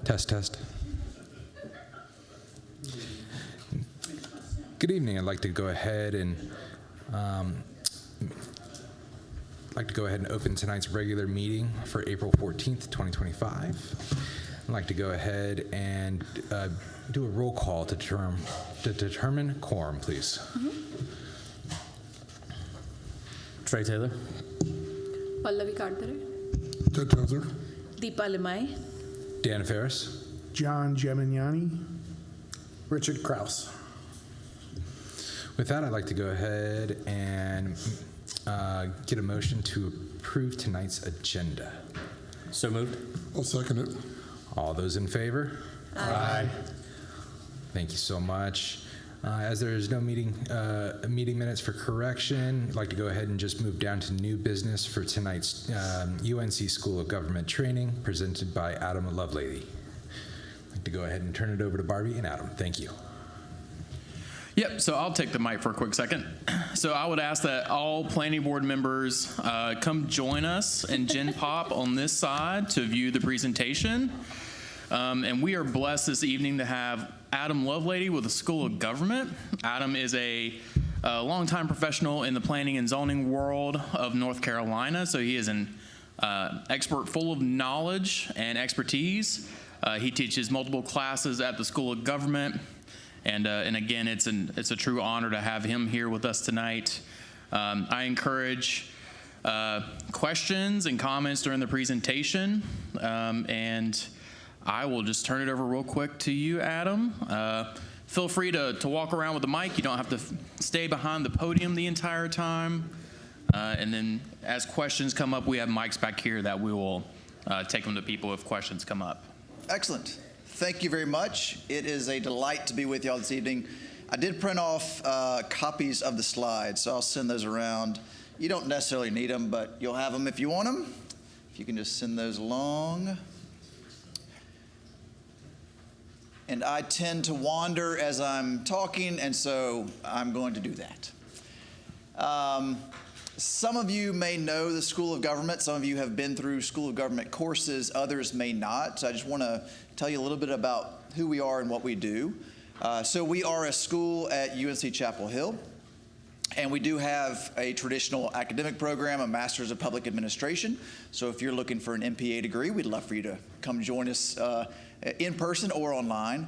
Test, test. Good evening. I'd like to go ahead and open tonight's regular meeting for April 14th, 2025. I'd like to go ahead and do a roll call to determine quorum, please. Trey Taylor. Pallavi Kardare. Ted Towser. Deepa Limai. Dan Ferris. John Gemignani. Richard Krause. With that, I'd like to go ahead and get a motion to approve tonight's agenda. So moved. I'll second it. All those in favor? Aye. Thank you so much. As there is no meeting minutes for correction, I'd like to go ahead and just move down to new business for tonight's UNC School of Government training presented by Adam Lovelady. I'd like to go ahead and turn it over to Barbie and Adam. Thank you. Yep, so I'll take the mic for a quick second. So I would ask that all planning board members come join us in Gen Pop on this side to view the presentation. And we are blessed this evening to have Adam Lovelady with the School of Government. Adam is a longtime professional in the planning and zoning world of North Carolina, so he is an expert full of knowledge and expertise. He teaches multiple classes at the School of Government. And again, it's a true honor to have him here with us tonight. I encourage questions and comments during the presentation, and I will just turn it over real quick to you, Adam. Feel free to walk around with the mic. You don't have to stay behind the podium the entire time. And then as questions come up, we have mics back here that we will take them to people if questions come up. Excellent. Thank you very much. It is a delight to be with y'all this evening. I did print off copies of the slides, so I'll send those around. You don't necessarily need them, but you'll have them if you want them. If you can just send those along. And I tend to wander as I'm talking, and so I'm going to do that. Some of you may know the School of Government. Some of you have been through School of Government courses. Others may not. So I just want to tell you a little bit about who we are and what we do. So we are a school at UNC Chapel Hill, and we do have a traditional academic program, a Master's of Public Administration. So if you're looking for an MPA degree, we'd love for you to come join us in person or online.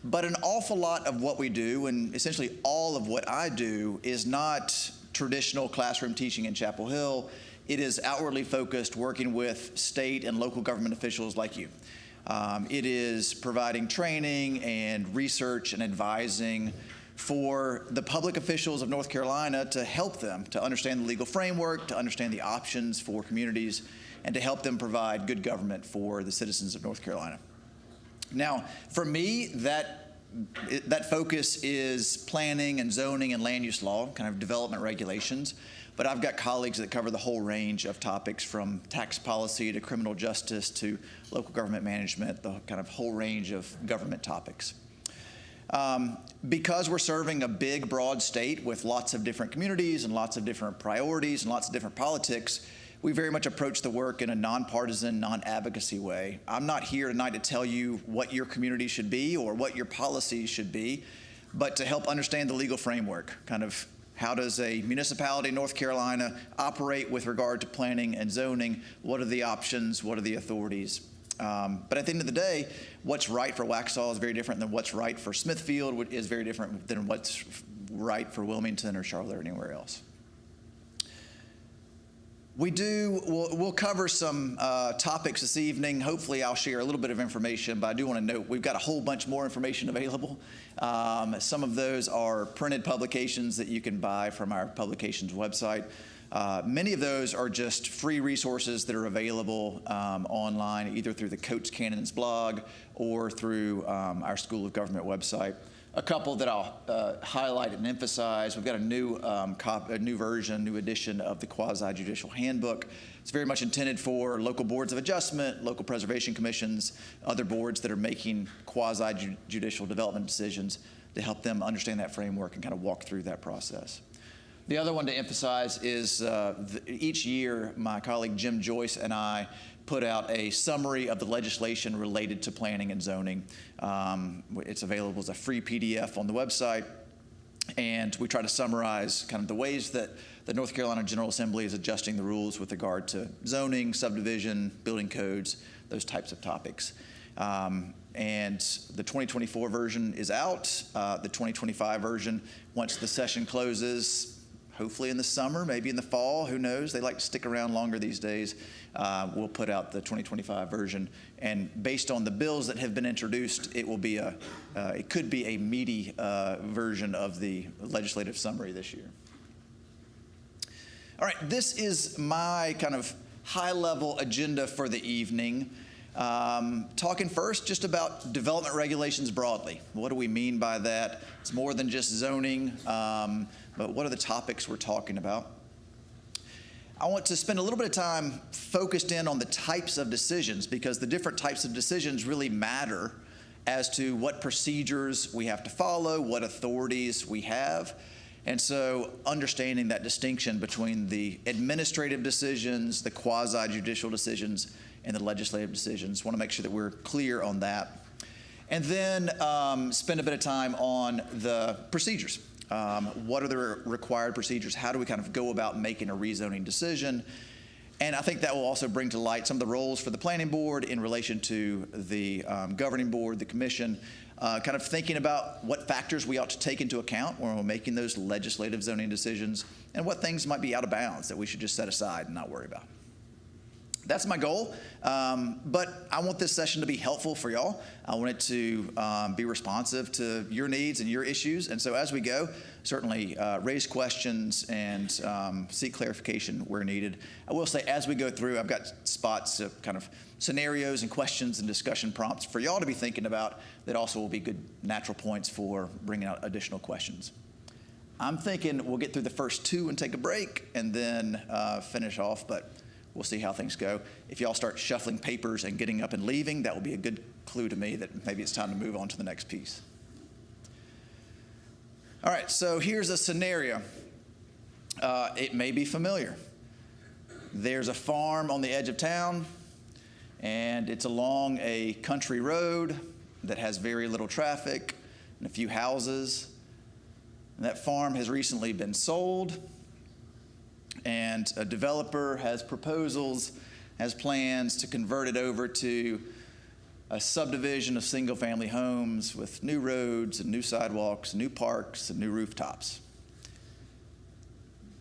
But an awful lot of what we do, and essentially all of what I do, is not traditional classroom teaching in Chapel Hill. It is outwardly focused, working with state and local government officials like you. It is providing training and research and advising for the public officials of North Carolina to help them to understand the legal framework, to understand the options for communities, and to help them provide good government for the citizens of North Carolina. Now, for me, that focus is planning and zoning and land use law, kind of development regulations. But I've got colleagues that cover the whole range of topics, from tax policy to criminal justice to local government management, the kind of whole range of government topics. Because we're serving a big, broad state with lots of different communities and lots of different priorities and lots of different politics, we very much approach the work in a nonpartisan, non-advocacy way. I'm not here tonight to tell you what your community should be or what your policies should be, but to help understand the legal framework. Kind of how does a municipality in North Carolina operate with regard to planning and zoning? What are the options? What are the authorities? But at the end of the day, what's right for Waxhaw is very different than what's right for Smithfield, is very different than what's right for Wilmington or Charlotte or anywhere else. We'll cover some topics this evening. Hopefully I'll share a little bit of information, but I do want to note we've got a whole bunch more information available. Some of those are printed publications that you can buy from our publications website. Many of those are just free resources that are available online, either through the Coates Cannon's blog or through our School of Government website. A couple that I'll highlight and emphasize. We've got a new version, new edition of the Quasi-Judicial Handbook. It's very much intended for local boards of adjustment, local preservation commissions, other boards that are making quasi-judicial development decisions, to help them understand that framework and kind of walk through that process. The other one to emphasize is each year my colleague Jim Joyce and I put out a summary of the legislation related to planning and zoning. It's available as a free PDF on the website. And we try to summarize kind of the ways that the North Carolina General Assembly is adjusting the rules with regard to zoning, subdivision, building codes, those types of topics. And the 2024 version is out. The 2025 version, once the session closes, hopefully in the summer, maybe in the fall, who knows? They like to stick around longer these days. We'll put out the 2025 version. And based on the bills that have been introduced, it will be it could be a meaty version of the legislative summary this year. All right, this is my kind of high-level agenda for the evening. Talking first just about development regulations broadly. What do we mean by that? It's more than just zoning, but what are the topics we're talking about? I want to spend a little bit of time focused in on the types of decisions, because the different types of decisions really matter as to what procedures we have to follow, what authorities we have. And so understanding that distinction between the administrative decisions, the quasi-judicial decisions, and the legislative decisions. Want to make sure that we're clear on that. And then spend a bit of time on the procedures. What are the required procedures? How do we kind of go about making a rezoning decision? And I think that will also bring to light some of the roles for the planning board in relation to the governing board, the commission, kind of thinking about what factors we ought to take into account when we're making those legislative zoning decisions, and what things might be out of bounds that we should just set aside and not worry about. That's my goal, but I want this session to be helpful for y'all. I want it to be responsive to your needs and your issues, and so as we go, certainly raise questions and seek clarification where needed. I will say, as we go through, I've got spots of kind of scenarios and questions and discussion prompts for y'all to be thinking about that also will be good natural points for bringing out additional questions. I'm thinking we'll get through the first two and take a break and then finish off, but we'll see how things go. If y'all start shuffling papers and getting up and leaving, that will be a good clue to me that maybe it's time to move on to the next piece. All right, so here's a scenario. It may be familiar. There's a farm on the edge of town, and it's along a country road that has very little traffic and a few houses. And that farm has recently been sold, and a developer has proposals, has plans to convert it over to a subdivision of single-family homes with new roads and new sidewalks, new parks, and new rooftops.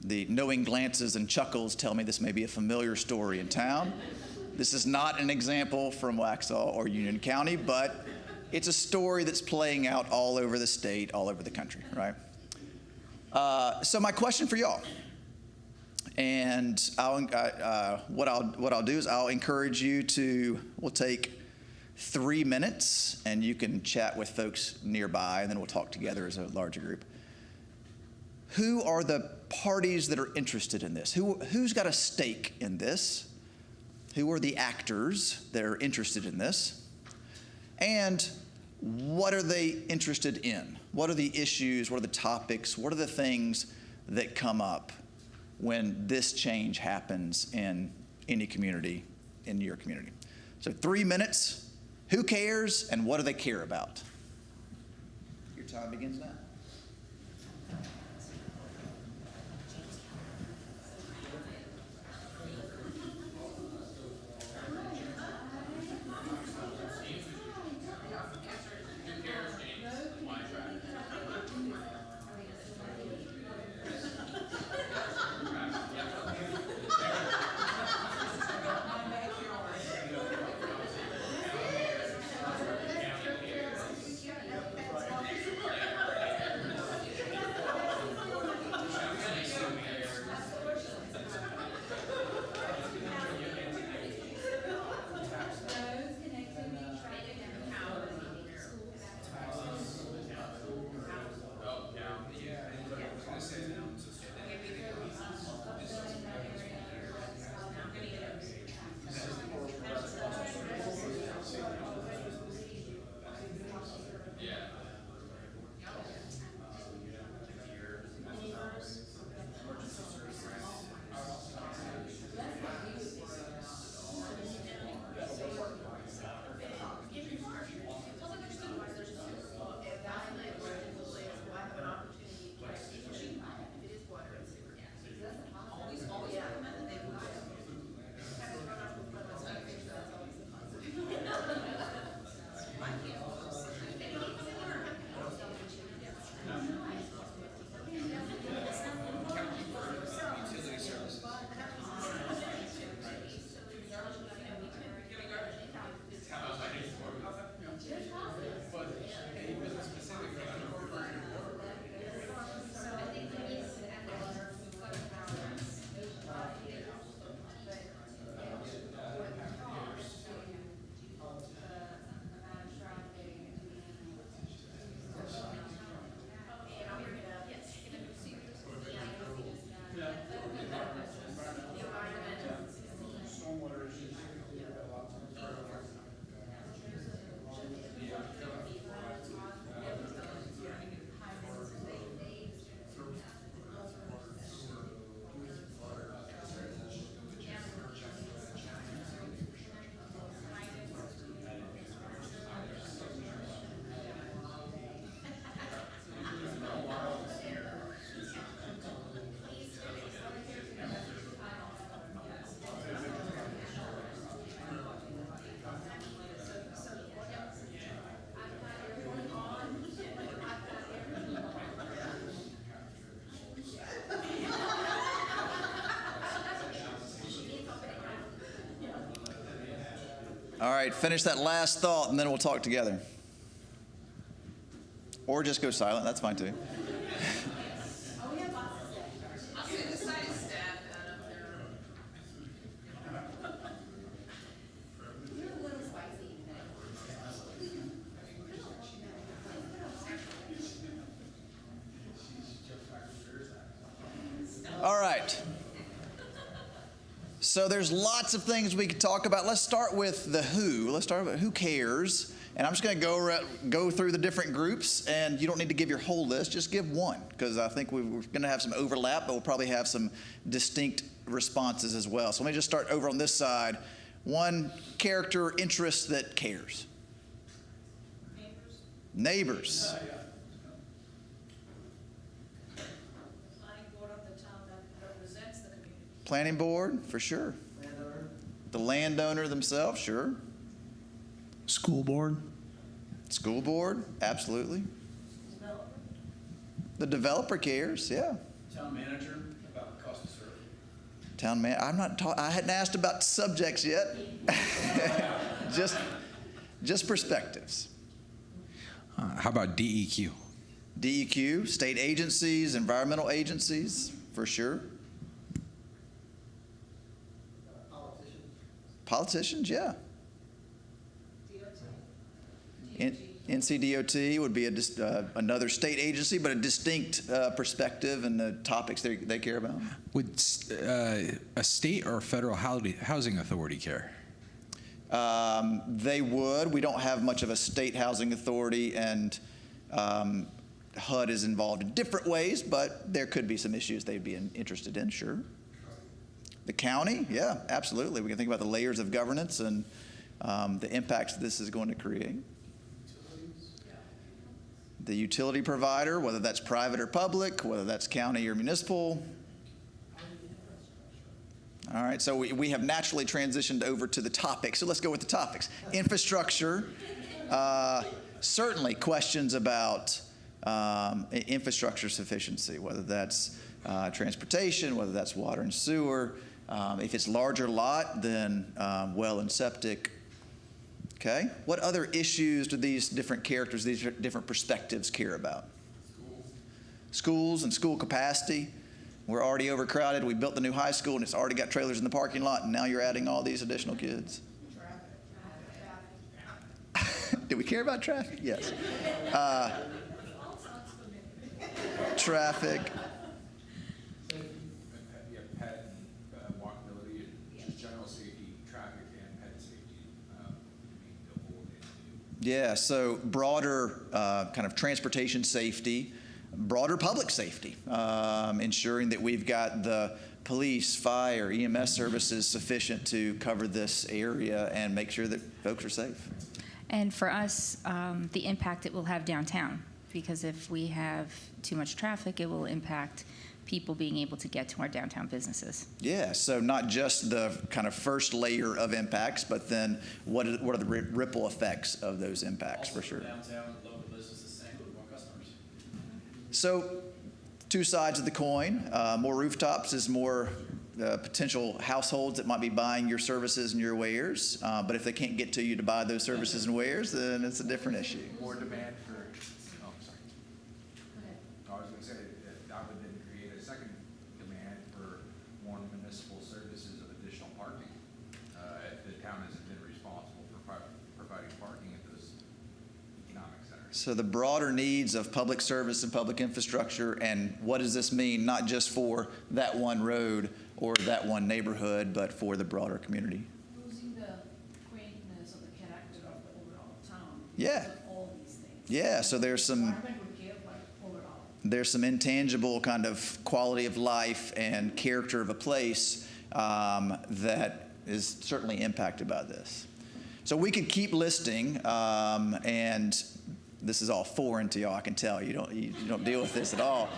The knowing glances and chuckles tell me this may be a familiar story in town. This is not an example from Waxhaw or Union County, but it's a story that's playing out all over the state, all over the country, right? So my question for y'all, and what I'll do is I'll encourage you to, we'll take 3 minutes, and you can chat with folks nearby, and then we'll talk together as a larger group. Who are the parties that are interested in this? Who's got a stake in this? Who are the actors that are interested in this? And what are they interested in? What are the issues? What are the topics? What are the things that come up when this change happens in any community, in your community? So 3 minutes. Who cares and what do they care about? Your time begins now. All right, finish that last thought and then we'll talk together. Or just go silent, that's fine too. All right. So there's lots of things we could talk about. Let's start with the who. Let's start with who cares. And I'm just going to go through the different groups, and you don't need to give your whole list. Just give one, because I think we're going to have some overlap, but we'll probably have some distinct responses as well. So let me just start over on this side. One character interest that cares. Neighbors. Planning board, for sure. The landowner themselves, sure. School board. School board, absolutely. The developer cares, yeah. Town manager about cost to serve. Town man, I hadn't asked about subjects yet. just perspectives. How about DEQ? DEQ, state agencies, environmental agencies, for sure. Politicians, yeah. NCDOT would be another state agency, but a distinct perspective and the topics they care about. Would a state or federal housing authority care? They would. We don't have much of a state housing authority, and HUD is involved in different ways, but there could be some issues they'd be interested in, sure. The county, yeah, absolutely. We can think about the layers of governance and the impacts this is going to create. The utility provider, whether that's private or public, whether that's county or municipal. All right, so we have naturally transitioned over to the topics. So let's go with the topics. Infrastructure, certainly questions about infrastructure sufficiency, whether that's transportation, whether that's water and sewer. If it's larger lot, then well and septic. Okay. What other issues do these different characters, these different perspectives care about? Schools and school capacity. We're already overcrowded. We built the new high school and it's already got trailers in the parking lot, and now you're adding all these additional kids. Do we care about traffic? Yes. Traffic. Yeah, so broader kind of transportation safety, broader public safety, ensuring that we've got the police, fire, EMS services sufficient to cover this area and make sure that folks are safe. And for us, the impact it will have downtown, because if we have too much traffic, it will impact people being able to get to our downtown businesses. Yeah, so not just the kind of first layer of impacts, but then what are the ripple effects of those impacts, Also, for sure. Downtown, local businesses saying with more customers. So two sides of the coin. More rooftops is more potential households that might be buying your services and your wares. But if they can't get to you to buy those services and wares, then it's a different issue. More demand for, oh, sorry. I was going to say that would then create a second demand for more municipal services of additional parking. If the town hasn't been responsible for providing parking at those economic centers. So the broader needs of public service and public infrastructure, and what does this mean, not just for that one road or that one neighborhood, but for the broader community? Losing the quaintness of the character of the overall town. Yeah. Because of all these things. Yeah, so there's some Environment would care like overall. there's some intangible kind of quality of life and character of a place that is certainly impacted by this. So we could keep listing, and this is all foreign to y'all, I can tell. You don't deal with this at all.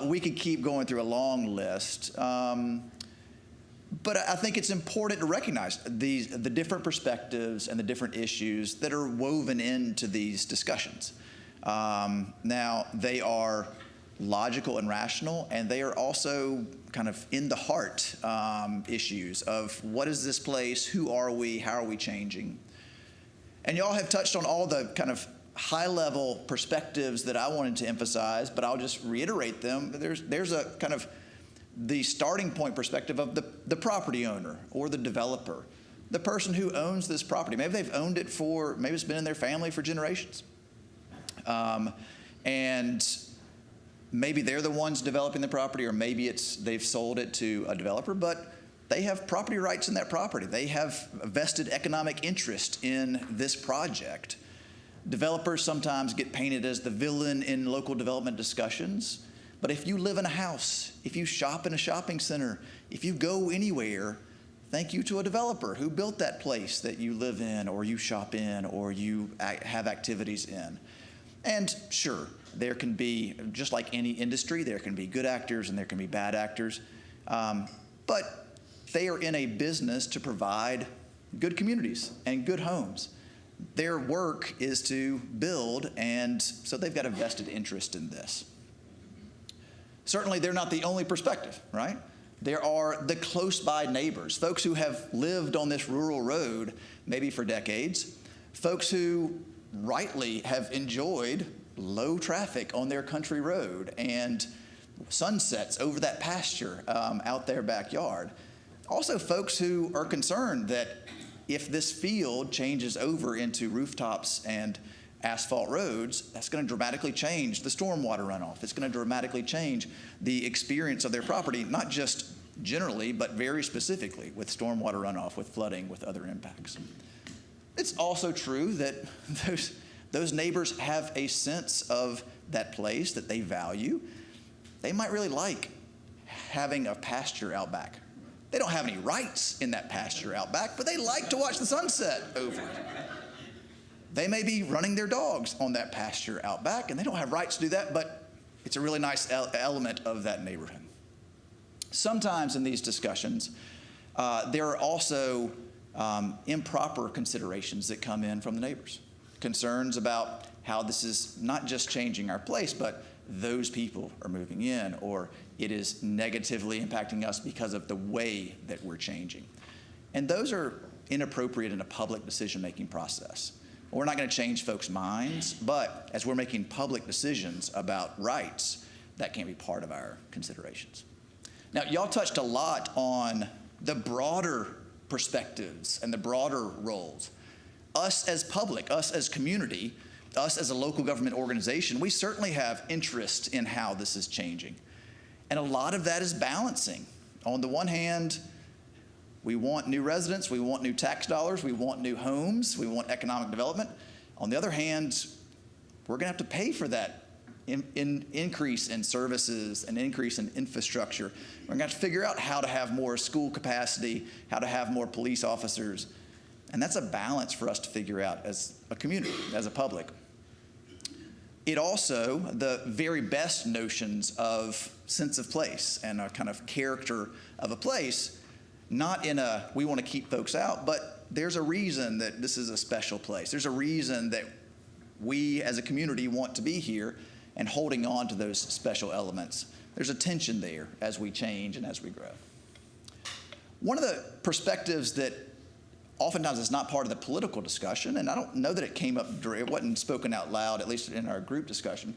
We could keep going through a long list. But I think it's important to recognize the different perspectives and the different issues that are woven into these discussions. Now, they are logical and rational, and they are also kind of in the heart issues of what is this place, who are we, how are we changing. And y'all have touched on all the kind of high-level perspectives that I wanted to emphasize, but I'll just reiterate them. There's a kind of the starting point perspective of the property owner or the developer, the person who owns this property. Maybe they've owned it maybe it's been in their family for generations. And maybe they're the ones developing the property, or maybe they've sold it to a developer, but they have property rights in that property. They have a vested economic interest in this project. Developers sometimes get painted as the villain in local development discussions. But if you live in a house, if you shop in a shopping center, if you go anywhere, thank you to a developer who built that place that you live in or you shop in or you have activities in. And sure, there can be, just like any industry, there can be good actors and there can be bad actors. But they are in a business to provide good communities and good homes. Their work is to build, and so they've got a vested interest in this. Certainly, they're not the only perspective, right? There are the close-by neighbors, folks who have lived on this rural road maybe for decades, folks who rightly have enjoyed low traffic on their country road and sunsets over that pasture out their backyard. Also, folks who are concerned that if this field changes over into rooftops and asphalt roads, that's going to dramatically change the stormwater runoff. It's going to dramatically change the experience of their property, not just generally, but very specifically with stormwater runoff, with flooding, with other impacts. It's also true that those neighbors have a sense of that place that they value. They might really like having a pasture out back. They don't have any rights in that pasture out back, but they like to watch the sunset over it. They may be running their dogs on that pasture out back, and they don't have rights to do that, but it's a really nice element of that neighborhood. Sometimes in these discussions, there are also improper considerations that come in from the neighbors. Concerns about how this is not just changing our place, but those people are moving in, or it is negatively impacting us because of the way that we're changing. And those are inappropriate in a public decision-making process. We're not going to change folks' minds, but as we're making public decisions about rights, that can't be part of our considerations. Now, y'all touched a lot on the broader perspectives and the broader roles. Us as public, us as community, us as a local government organization, we certainly have interest in how this is changing. And a lot of that is balancing. On the one hand, we want new residents, we want new tax dollars, we want new homes, we want economic development. On the other hand, we're going to have to pay for that increase in services, an increase in infrastructure. We're going to have to figure out how to have more school capacity, how to have more police officers. And that's a balance for us to figure out as a community, as a public. It also, the very best notions of sense of place and a kind of character of a place, not in a, we want to keep folks out, but there's a reason that this is a special place. There's a reason that we as a community want to be here, and holding on to those special elements. There's a tension there as we change and as we grow. One of the perspectives that oftentimes is not part of the political discussion, and I don't know that it came up, it wasn't spoken out loud, at least in our group discussion,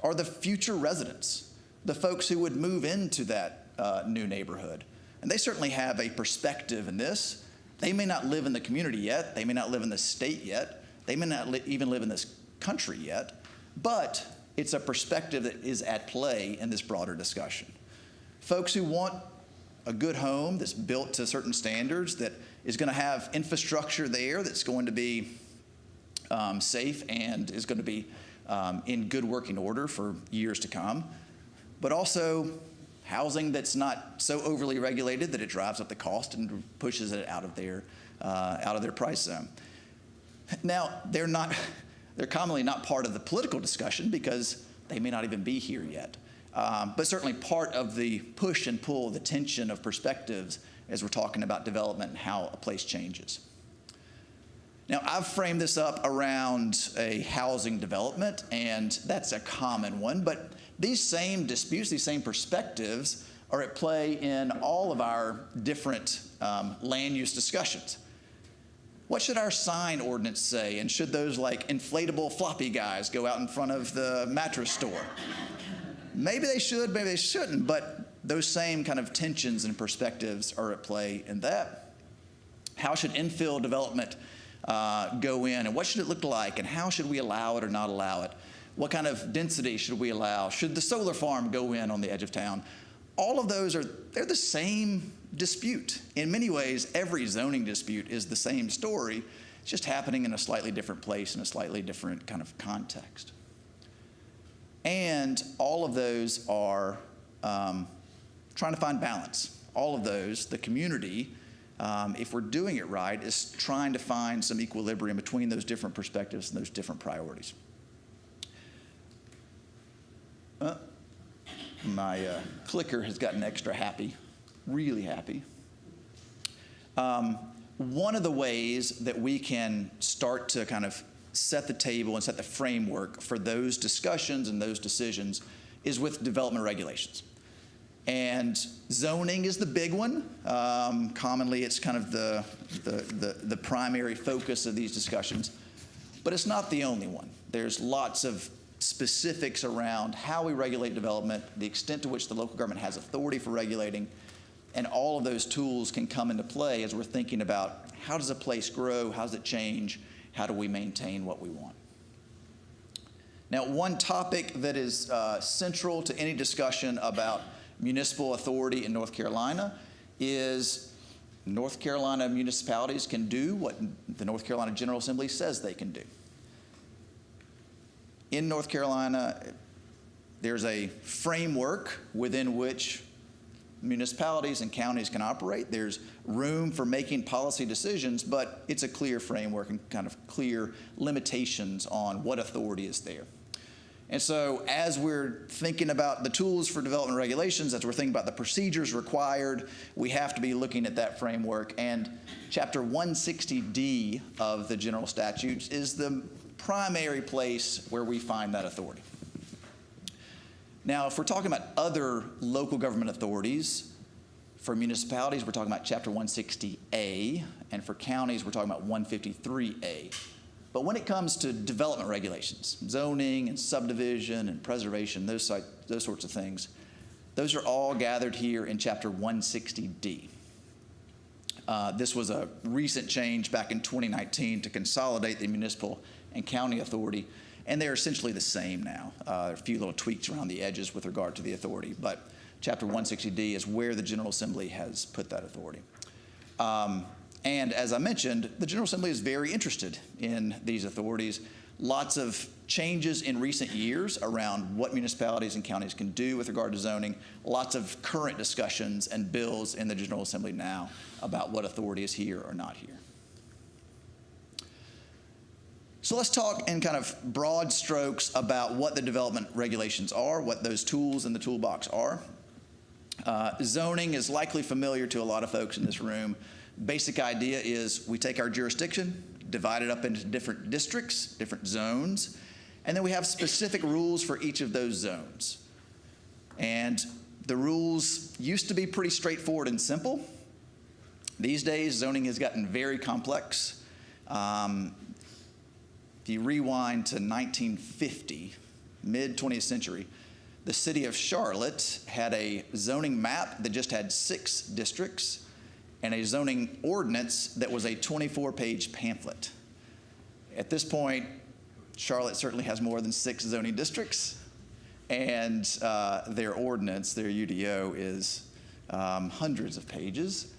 are the future residents, the folks who would move into that new neighborhood. And they certainly have a perspective in this. They may not live in the community yet, they may not live in the state yet, they may not even live in this country yet, but it's a perspective that is at play in this broader discussion. Folks who want a good home that's built to certain standards, that is going to have infrastructure there that's going to be safe and is going to be in good working order for years to come, but also housing that's not so overly regulated that it drives up the cost and pushes it out of their price zone. Now, they're commonly not part of the political discussion because they may not even be here yet. But certainly part of the push and pull, the tension of perspectives as we're talking about development and how a place changes. Now, I've framed this up around a housing development, and that's a common one, but these same disputes, these same perspectives are at play in all of our different land use discussions. What should our sign ordinance say, and should those like inflatable floppy guys go out in front of the mattress store? Maybe they should, maybe they shouldn't, but those same kind of tensions and perspectives are at play in that. How should infill development go in, and what should it look like, and how should we allow it or not allow it? What kind of density should we allow? Should the solar farm go in on the edge of town? All of those they're the same dispute. In many ways, every zoning dispute is the same story. It's just happening in a slightly different place, in a slightly different kind of context. And all of those are trying to find balance. All of those, the community, if we're doing it right, is trying to find some equilibrium between those different perspectives and those different priorities. My clicker has gotten extra happy, really happy. One of the ways that we can start to kind of set the table and set the framework for those discussions and those decisions is with development regulations. And zoning is the big one. Commonly, it's kind of the primary focus of these discussions, but it's not the only one. There's lots of specifics around how we regulate development, the extent to which the local government has authority for regulating, and all of those tools can come into play as we're thinking about how does a place grow, how does it change, how do we maintain what we want. Now, one topic that is central to any discussion about municipal authority in North Carolina is North Carolina municipalities can do what the North Carolina General Assembly says they can do. In North Carolina, there's a framework within which municipalities and counties can operate. There's room for making policy decisions, but it's a clear framework and kind of clear limitations on what authority is there. And so as we're thinking about the tools for development regulations, as we're thinking about the procedures required, we have to be looking at that framework. And Chapter 160D of the general statutes is the primary place where we find that authority. Now, if we're talking about other local government authorities, for municipalities, we're talking about Chapter 160A, and for counties, we're talking about 153A. But when it comes to development regulations, zoning and subdivision and preservation, those sorts of things, those are all gathered here in Chapter 160D. This was a recent change back in 2019 to consolidate the municipal and county authority, and they're essentially the same now. There are a few little tweaks around the edges with regard to the authority, but Chapter 160D is where the General Assembly has put that authority. And as I mentioned, the General Assembly is very interested in these authorities. Lots of changes in recent years around what municipalities and counties can do with regard to zoning. Lots of current discussions and bills in the General Assembly now about what authority is here or not here. So let's talk in kind of broad strokes about what the development regulations are, what those tools in the toolbox are. Zoning is likely familiar to a lot of folks in this room. Basic idea is we take our jurisdiction, divide it up into different districts, different zones, and then we have specific rules for each of those zones. And the rules used to be pretty straightforward and simple. These days, zoning has gotten very complex. If you rewind to 1950, mid-20th century, the city of Charlotte had a zoning map that just had 6 districts and a zoning ordinance that was a 24-page pamphlet. At this point, Charlotte certainly has more than 6 zoning districts, and their ordinance, their UDO, is hundreds of pages.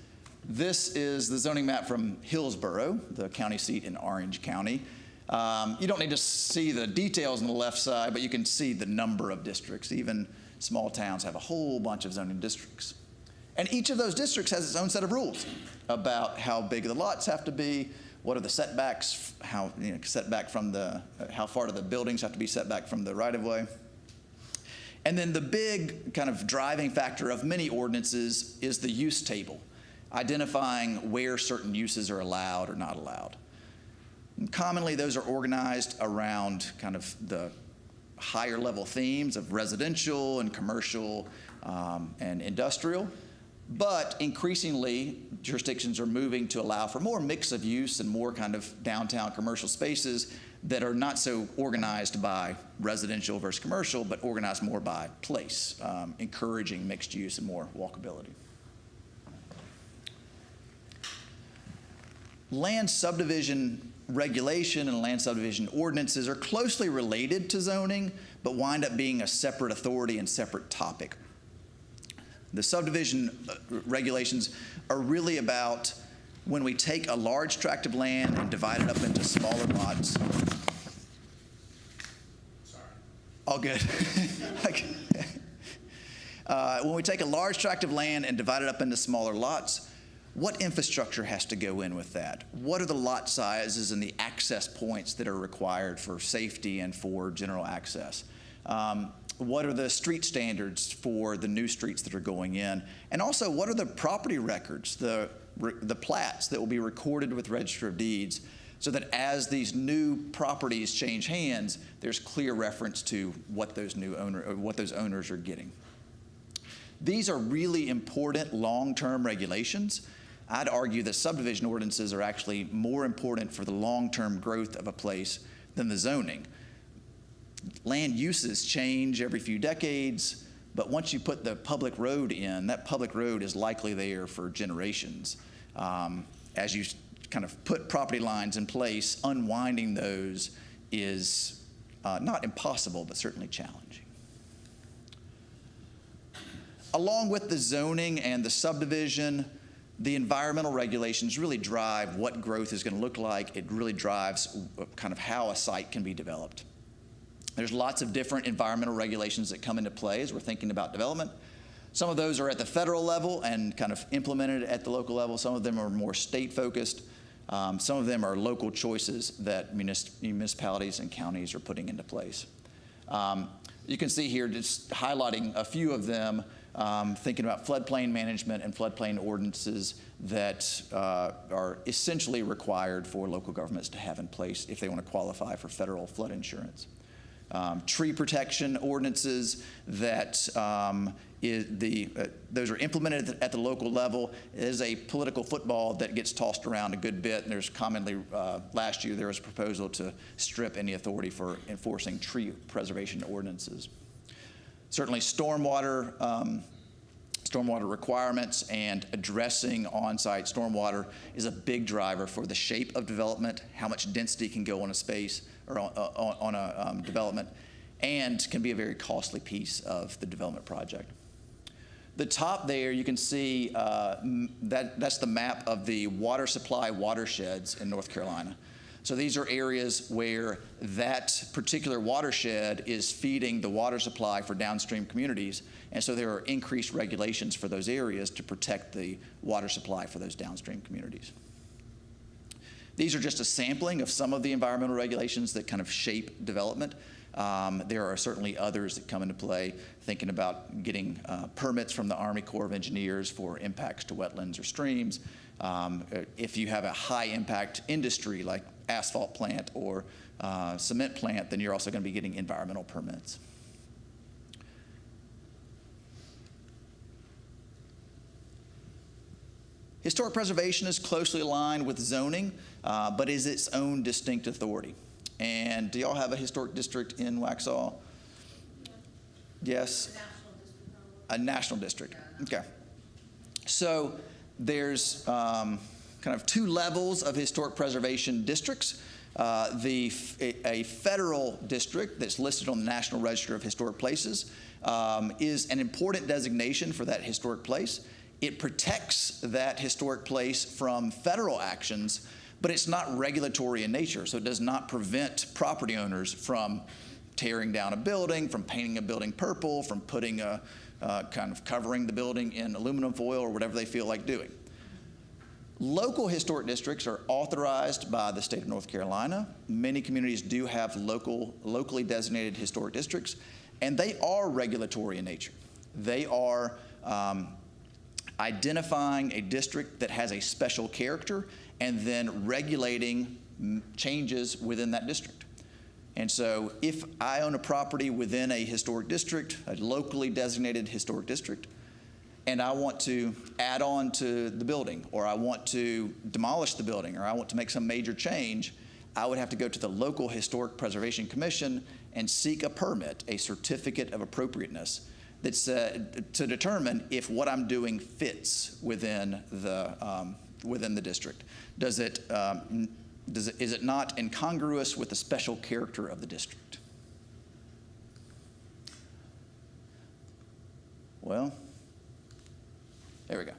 This is the zoning map from Hillsborough, the county seat in Orange County. You don't need to see the details on the left side, but you can see the number of districts. Even small towns have a whole bunch of zoning districts. And each of those districts has its own set of rules about how big the lots have to be, what are the setbacks, how far do the buildings have to be set back from the right-of-way. And then the big kind of driving factor of many ordinances is the use table, identifying where certain uses are allowed or not allowed. Commonly, those are organized around kind of the higher level themes of residential and commercial and industrial. But increasingly, jurisdictions are moving to allow for more mix of use and more kind of downtown commercial spaces that are not so organized by residential versus commercial, but organized more by place, encouraging mixed use and more walkability. Land subdivision regulation and land subdivision ordinances are closely related to zoning, but wind up being a separate authority and separate topic. The subdivision regulations are really about when we take a large tract of land and divide it up into smaller lots. Sorry. All good. When we take a large tract of land and divide it up into smaller lots, what infrastructure has to go in with that? What are the lot sizes and the access points that are required for safety and for general access? What are the street standards for the new streets that are going in? And also, what are the property records, the plats that will be recorded with Register of Deeds, so that as these new properties change hands, there's clear reference to what those owners are getting. These are really important long-term regulations. I'd argue that subdivision ordinances are actually more important for the long-term growth of a place than the zoning. Land uses change every few decades, but once you put the public road in, that public road is likely there for generations. As you kind of put property lines in place, unwinding those is not impossible, but certainly challenging. Along with the zoning and the subdivision, the environmental regulations really drive what growth is going to look like. It really drives kind of how a site can be developed. There's lots of different environmental regulations that come into play as we're thinking about development. Some of those are at the federal level and kind of implemented at the local level. Some of them are more state-focused. Some of them are local choices that municipalities and counties are putting into place. You can see here just highlighting a few of them, thinking about floodplain management and floodplain ordinances that are essentially required for local governments to have in place if they want to qualify for federal flood insurance. Tree protection ordinances that those are implemented at the local level. It is a political football that gets tossed around a good bit, and there's commonly, last year there was a proposal to strip any authority for enforcing tree preservation ordinances. Certainly stormwater requirements and addressing on-site stormwater is a big driver for the shape of development, how much density can go on a space or on a development, and can be a very costly piece of the development project. The top there, you can see that's the map of the water supply watersheds in North Carolina. So these are areas where that particular watershed is feeding the water supply for downstream communities, and so there are increased regulations for those areas to protect the water supply for those downstream communities. These are just a sampling of some of the environmental regulations that kind of shape development. There are certainly others that come into play, thinking about getting permits from the Army Corps of Engineers for impacts to wetlands or streams. If you have a high impact industry like asphalt plant or cement plant, then you're also going to be getting environmental permits. Historic preservation is closely aligned with zoning, but is its own distinct authority. And do y'all have a historic district in Waxhaw? Yes? A national district. Okay. So there's kind of two levels of historic preservation districts. A federal district that's listed on the National Register of Historic Places is an important designation for that historic place. It protects that historic place from federal actions, but it's not regulatory in nature, so it does not prevent property owners from tearing down a building, from painting a building purple, from putting kind of covering the building in aluminum foil or whatever they feel like doing. Local historic districts are authorized by the state of North Carolina. Many communities do have locally designated historic districts, and they are regulatory in nature. They are identifying a district that has a special character and then regulating changes within that district. And so if I own a property within a historic district, a locally designated historic district, and I want to add on to the building, or I want to demolish the building, or I want to make some major change, I would have to go to the local Historic Preservation Commission and seek a permit, a certificate of appropriateness, that's to determine if what I'm doing fits within the district. Is it not incongruous with the special character of the district? Well, there we go.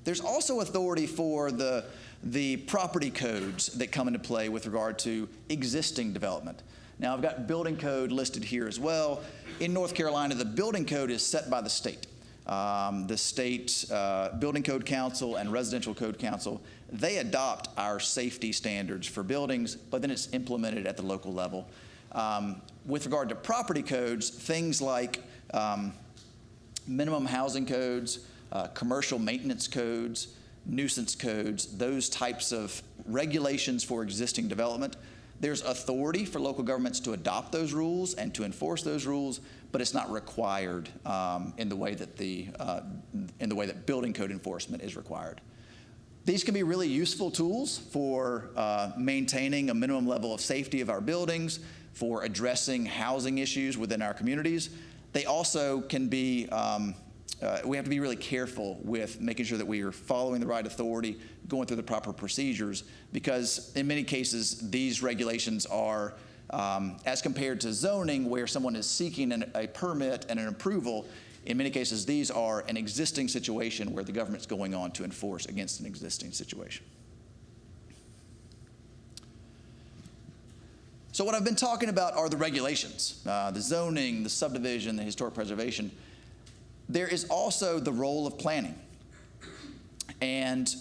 There's also authority for the property codes that come into play with regard to existing development. Now, I've got building code listed here as well. In North Carolina, the building code is set by the state. The state Building Code Council and Residential Code Council, they adopt our safety standards for buildings, but then it's implemented at the local level. With regard to property codes, things like minimum housing codes, commercial maintenance codes, nuisance codes, those types of regulations for existing development, there's authority for local governments to adopt those rules and to enforce those rules, but it's not required in the way that building code enforcement is required. These can be really useful tools for maintaining a minimum level of safety of our buildings, for addressing housing issues within our communities. They also can be, we have to be really careful with making sure that we are following the right authority, going through the proper procedures, because in many cases, these regulations are, as compared to zoning, where someone is seeking a permit and an approval, in many cases, these are an existing situation where the government's going on to enforce against an existing situation. So what I've been talking about are the regulations, the zoning, the subdivision, the historic preservation. There is also the role of planning. And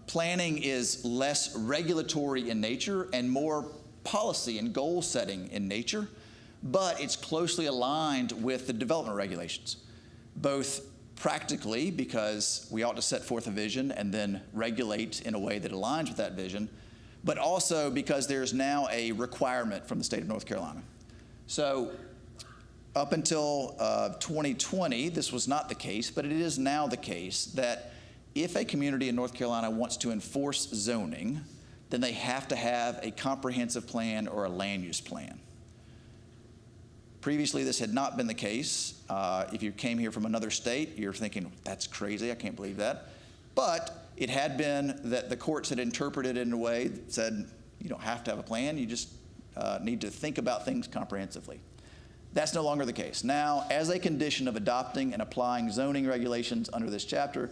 planning is less regulatory in nature and more policy and goal setting in nature, but it's closely aligned with the development regulations, both practically because we ought to set forth a vision and then regulate in a way that aligns with that vision, but also because there's now a requirement from the state of North Carolina. So up until 2020, this was not the case, but it is now the case that if a community in North Carolina wants to enforce zoning, then they have to have a comprehensive plan or a land use plan. Previously, this had not been the case. If you came here from another state, you're thinking, that's crazy, I can't believe that. But it had been that the courts had interpreted it in a way that said, you don't have to have a plan, you just need to think about things comprehensively. That's no longer the case. Now, as a condition of adopting and applying zoning regulations under this chapter,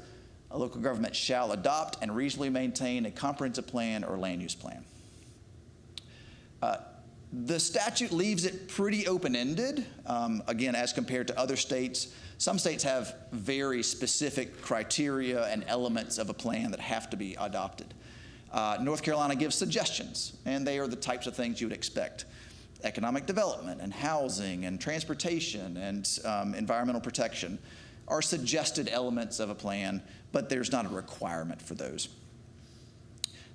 a local government shall adopt and reasonably maintain a comprehensive plan or land use plan. The statute leaves it pretty open-ended, again, as compared to other states. Some states have very specific criteria and elements of a plan that have to be adopted. North Carolina gives suggestions, and they are the types of things you would expect. Economic development and housing and transportation and environmental protection are suggested elements of a plan, but there's not a requirement for those.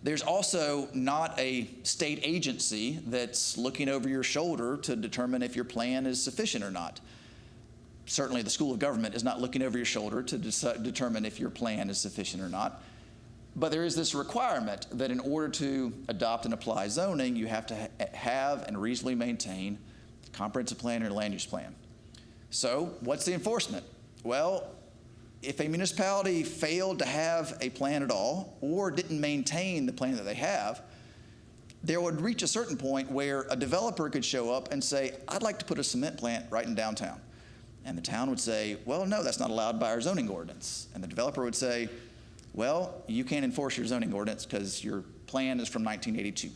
There's also not a state agency that's looking over your shoulder to determine if your plan is sufficient or not. Certainly the School of Government is not looking over your shoulder to determine if your plan is sufficient or not. But there is this requirement that in order to adopt and apply zoning, you have to have and reasonably maintain a comprehensive plan or land use plan. So what's the enforcement? Well, if a municipality failed to have a plan at all or didn't maintain the plan that they have, there would reach a certain point where a developer could show up and say, I'd like to put a cement plant right in downtown. And the town would say, well, no, that's not allowed by our zoning ordinance. And the developer would say, well, you can't enforce your zoning ordinance because your plan is from 1982.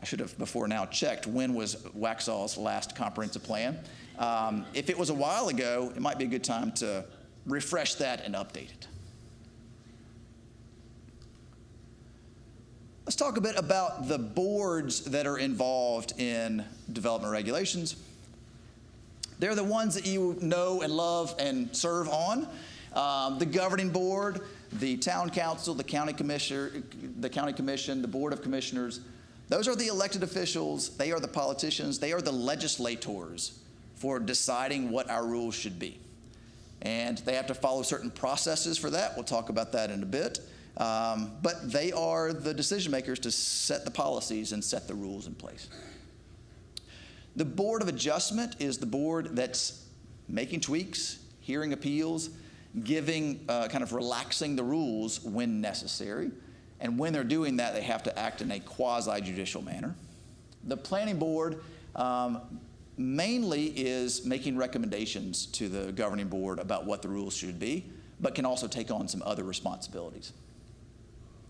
I should have before now checked when was Waxhaw's last comprehensive plan. If it was a while ago, it might be a good time to refresh that and update it. Let's talk a bit about the boards that are involved in development regulations. They're the ones that you know and love and serve on. The governing board, the town council, the county commissioner, the county commission, the board of commissioners, those are the elected officials. They are the politicians. They are the legislators for deciding what our rules should be. And they have to follow certain processes for that. We'll talk about that in a bit. But they are the decision makers to set the policies and set the rules in place. The Board of Adjustment is the board that's making tweaks, hearing appeals, giving, kind of relaxing the rules when necessary. And when they're doing that, they have to act in a quasi-judicial manner. The Planning Board mainly is making recommendations to the governing board about what the rules should be, but can also take on some other responsibilities.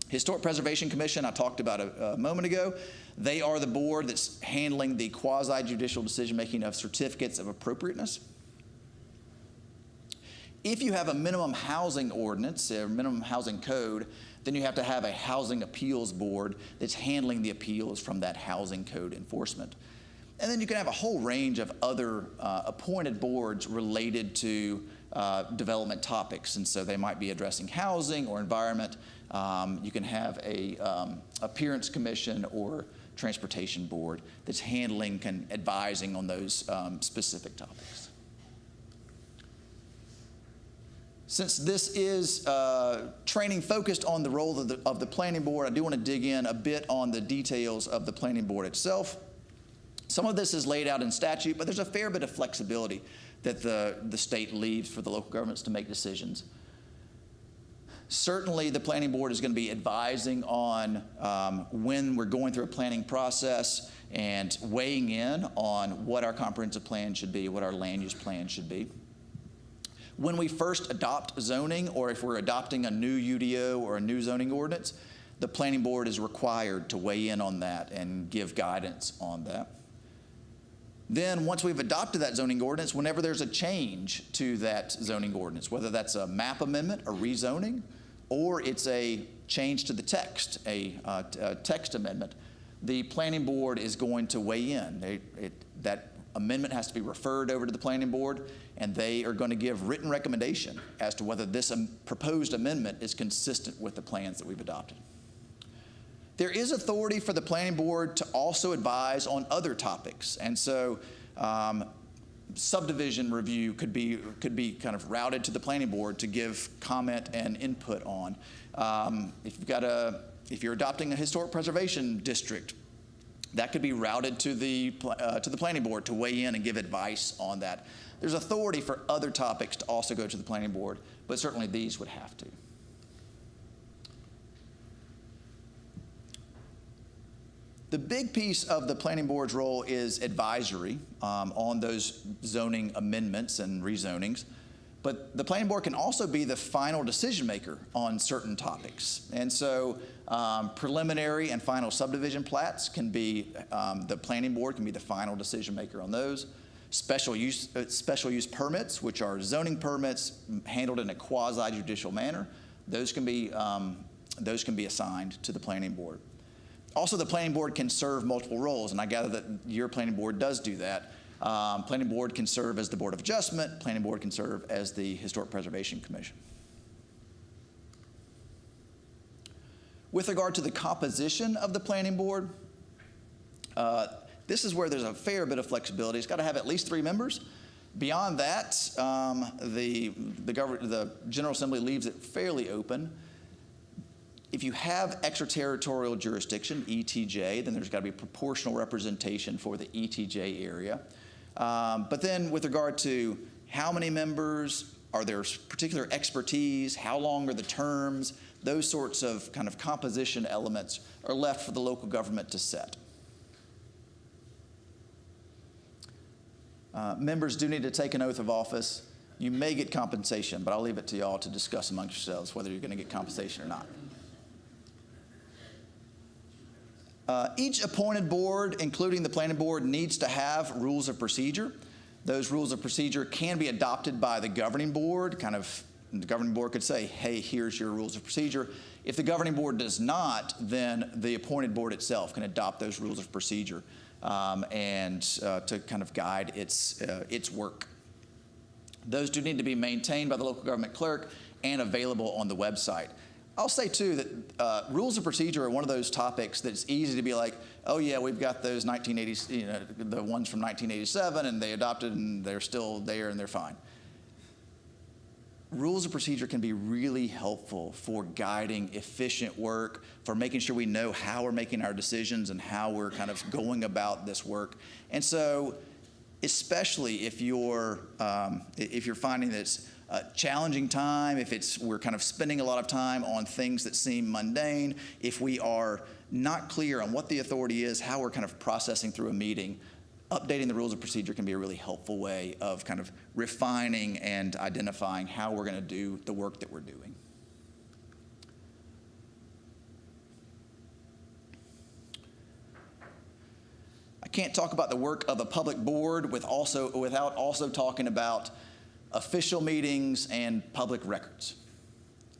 Historic Preservation Commission, I talked about a moment ago. They are the board that's handling the quasi-judicial decision-making of certificates of appropriateness. If you have a minimum housing ordinance, or minimum housing code, then you have to have a housing appeals board that's handling the appeals from that housing code enforcement. And then you can have a whole range of other appointed boards related to development topics. And so they might be addressing housing or environment. You can have a appearance commission or transportation board that's handling and advising on those specific topics. Since this is training focused on the role of the planning board, I do want to dig in a bit on the details of the planning board itself. Some of this is laid out in statute, but there's a fair bit of flexibility that the state leaves for the local governments to make decisions. Certainly, the planning board is going to be advising on when we're going through a planning process and weighing in on what our comprehensive plan should be, what our land use plan should be. When we first adopt zoning, or if we're adopting a new UDO or a new zoning ordinance, the planning board is required to weigh in on that and give guidance on that. Then once we've adopted that zoning ordinance, whenever there's a change to that zoning ordinance, whether that's a map amendment, a rezoning, or it's a change to the text, a text amendment, the planning board is going to weigh in. That amendment has to be referred over to the planning board, and they are going to give written recommendation as to whether this proposed amendment is consistent with the plans that we've adopted. There is authority for the planning board to also advise on other topics, and so subdivision review could be kind of routed to the planning board to give comment and input on. If you're adopting a historic preservation district, that could be routed to the planning board to weigh in and give advice on that. There's authority for other topics to also go to the planning board, but certainly these would have to. The big piece of the planning board's role is advisory on those zoning amendments and rezonings, but the planning board can also be the final decision maker on certain topics. And so preliminary and final subdivision plats can be, the planning board can be the final decision maker on those. Special use permits, which are zoning permits handled in a quasi-judicial manner, those can be assigned to the planning board. Also, the planning board can serve multiple roles, and I gather that your planning board does do that. Planning board can serve as the Board of Adjustment. Planning board can serve as the Historic Preservation Commission. With regard to the composition of the planning board, this is where there's a fair bit of flexibility. It's got to have at least 3 members. Beyond that, the General Assembly leaves it fairly open. If you have extraterritorial jurisdiction, ETJ, then there's got to be proportional representation for the ETJ area. But then with regard to how many members, are there particular expertise, how long are the terms, those sorts of kind of composition elements are left for the local government to set. Members do need to take an oath of office. You may get compensation, but I'll leave it to y'all to discuss amongst yourselves whether you're going to get compensation or not. Each appointed board, including the planning board, needs to have rules of procedure. Those rules of procedure can be adopted by the governing board. The governing board could say, hey, here's your rules of procedure. If the governing board does not, then the appointed board itself can adopt those rules of procedure to kind of guide its work. Those do need to be maintained by the local government clerk and available on the website. I'll say too that rules of procedure are one of those topics that's easy to be like, oh yeah, we've got those 1980s, the ones from 1987, and they adopted and they're still there and they're fine. Rules of procedure can be really helpful for guiding efficient work, for making sure we know how we're making our decisions and how we're kind of going about this work. And so, especially if you're finding that it's a challenging time, if we're kind of spending a lot of time on things that seem mundane, if we are not clear on what the authority is, how we're kind of processing through a meeting, updating the rules of procedure can be a really helpful way of kind of refining and identifying how we're going to do the work that we're doing. I can't talk about the work of a public board without also talking about official meetings and public records.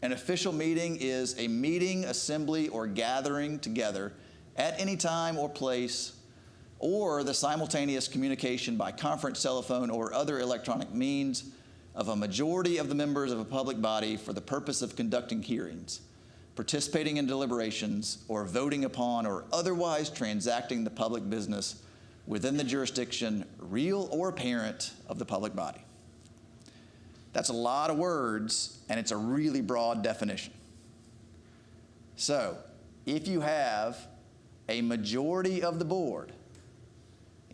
An official meeting is a meeting, assembly, or gathering together at any time or place, or the simultaneous communication by conference, telephone, or other electronic means of a majority of the members of a public body for the purpose of conducting hearings, participating in deliberations, or voting upon or otherwise transacting the public business within the jurisdiction, real or apparent, of the public body. That's a lot of words, and it's a really broad definition. So, if you have a majority of the board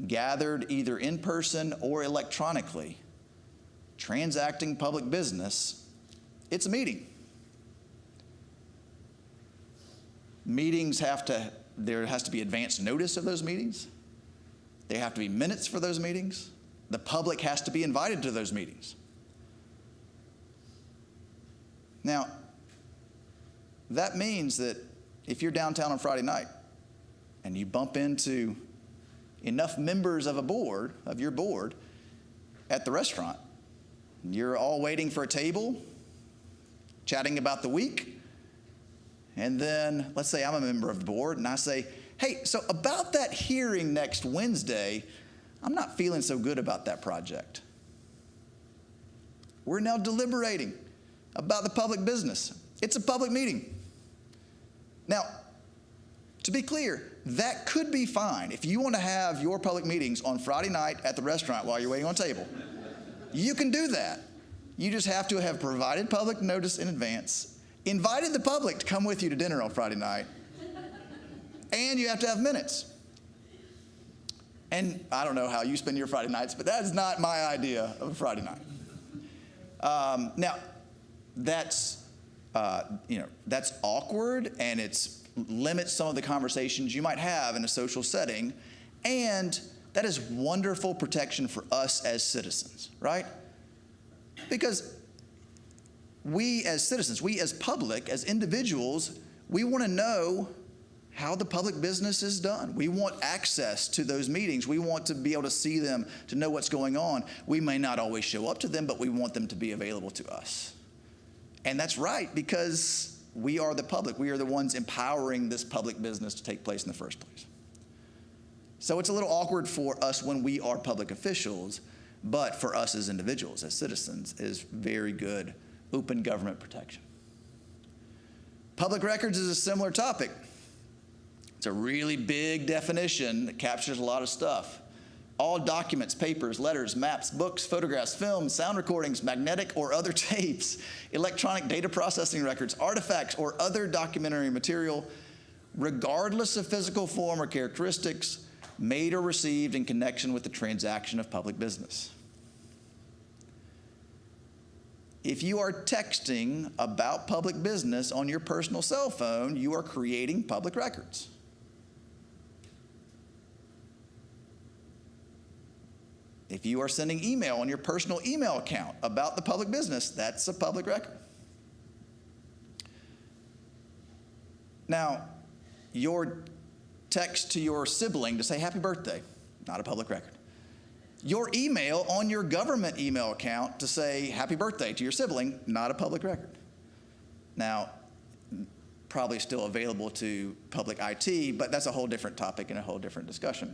gathered either in person or electronically, transacting public business, it's a meeting. There has to be advance notice of those meetings. There have to be minutes for those meetings. The public has to be invited to those meetings. Now, that means that if you're downtown on Friday night and you bump into enough members of your board at the restaurant, you're all waiting for a table, chatting about the week, and then let's say I'm a member of the board and I say, hey, so about that hearing next Wednesday, I'm not feeling so good about that project. We're now deliberating about the public business. It's a public meeting. Now, to be clear, that could be fine. If you want to have your public meetings on Friday night at the restaurant while you're waiting on a table, you can do that. You just have to have provided public notice in advance, invited the public to come with you to dinner on Friday night, and you have to have minutes. And I don't know how you spend your Friday nights, but that is not my idea of a Friday night. Now, that's awkward, and it limits some of the conversations you might have in a social setting, and that is wonderful protection for us as citizens, right? Because we as citizens, we as public, as individuals, we want to know how the public business is done. We want access to those meetings. We want to be able to see them, to know what's going on. We may not always show up to them, but we want them to be available to us. And that's right, because we are the public. We are the ones empowering this public business to take place in the first place. So it's a little awkward for us when we are public officials, but for us as individuals, as citizens, is very good open government protection. Public records is a similar topic. It's a really big definition that captures a lot of stuff. All documents, papers, letters, maps, books, photographs, films, sound recordings, magnetic or other tapes, electronic data processing records, artifacts, or other documentary material, regardless of physical form or characteristics, made or received in connection with the transaction of public business. If you are texting about public business on your personal cell phone, you are creating public records. If you are sending email on your personal email account about the public business, that's a public record. Now, your text to your sibling to say happy birthday, not a public record. Your email on your government email account to say happy birthday to your sibling, not a public record. Now, probably still available to public IT, but that's a whole different topic and a whole different discussion.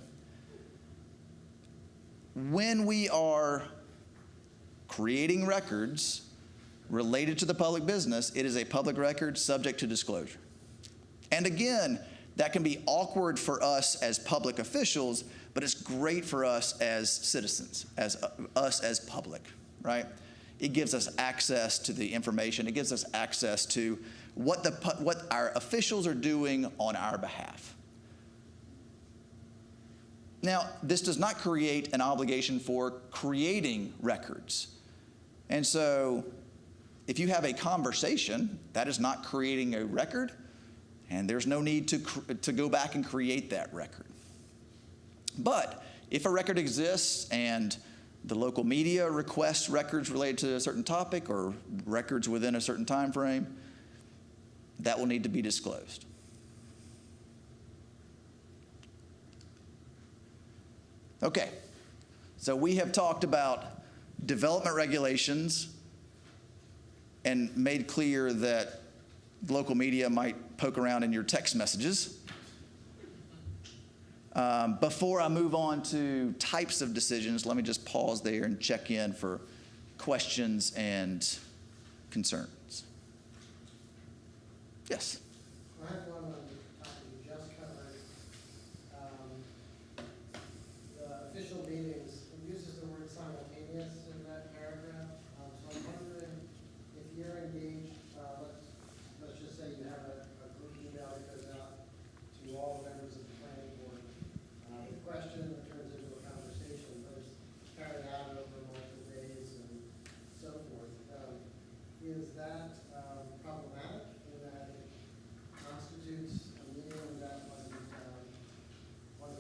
When we are creating records related to the public business, it is a public record subject to disclosure. And again, that can be awkward for us as public officials, but it's great for us as citizens, as us as public, right? It gives us access to the information. It gives us access to what our officials are doing on our behalf. Now, this does not create an obligation for creating records. And so, if you have a conversation, that is not creating a record, and there's no need to go back and create that record. But if a record exists and the local media requests records related to a certain topic or records within a certain time frame, that will need to be disclosed. Okay, so we have talked about development regulations and made clear that local media might poke around in your text messages. Before I move on to types of decisions, let me just pause there and check in for questions and concerns. Yes? I have one on the topic you just covered. The official meetings, it uses the word simultaneous in that paragraph. So I'm wondering if you're engaged, let's just say you have a group email that goes out to all members of the planning board. The question turns into a conversation, but it's carried out over multiple days and so forth. Is that problematic in that it constitutes a meeting that wasn't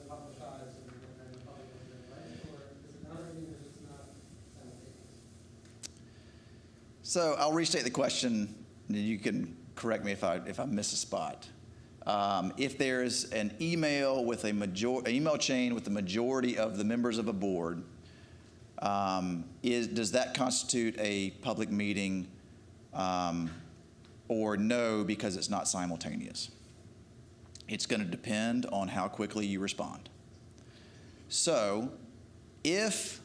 publicized and the public was invited, or is it not a meeting if it's not simultaneous? So I'll restate the question, and you can correct me if I miss a spot. If there's an email with email chain with the majority of the members of a board, does that constitute a public meeting, or no, because it's not simultaneous? It's going to depend on how quickly you respond. So, if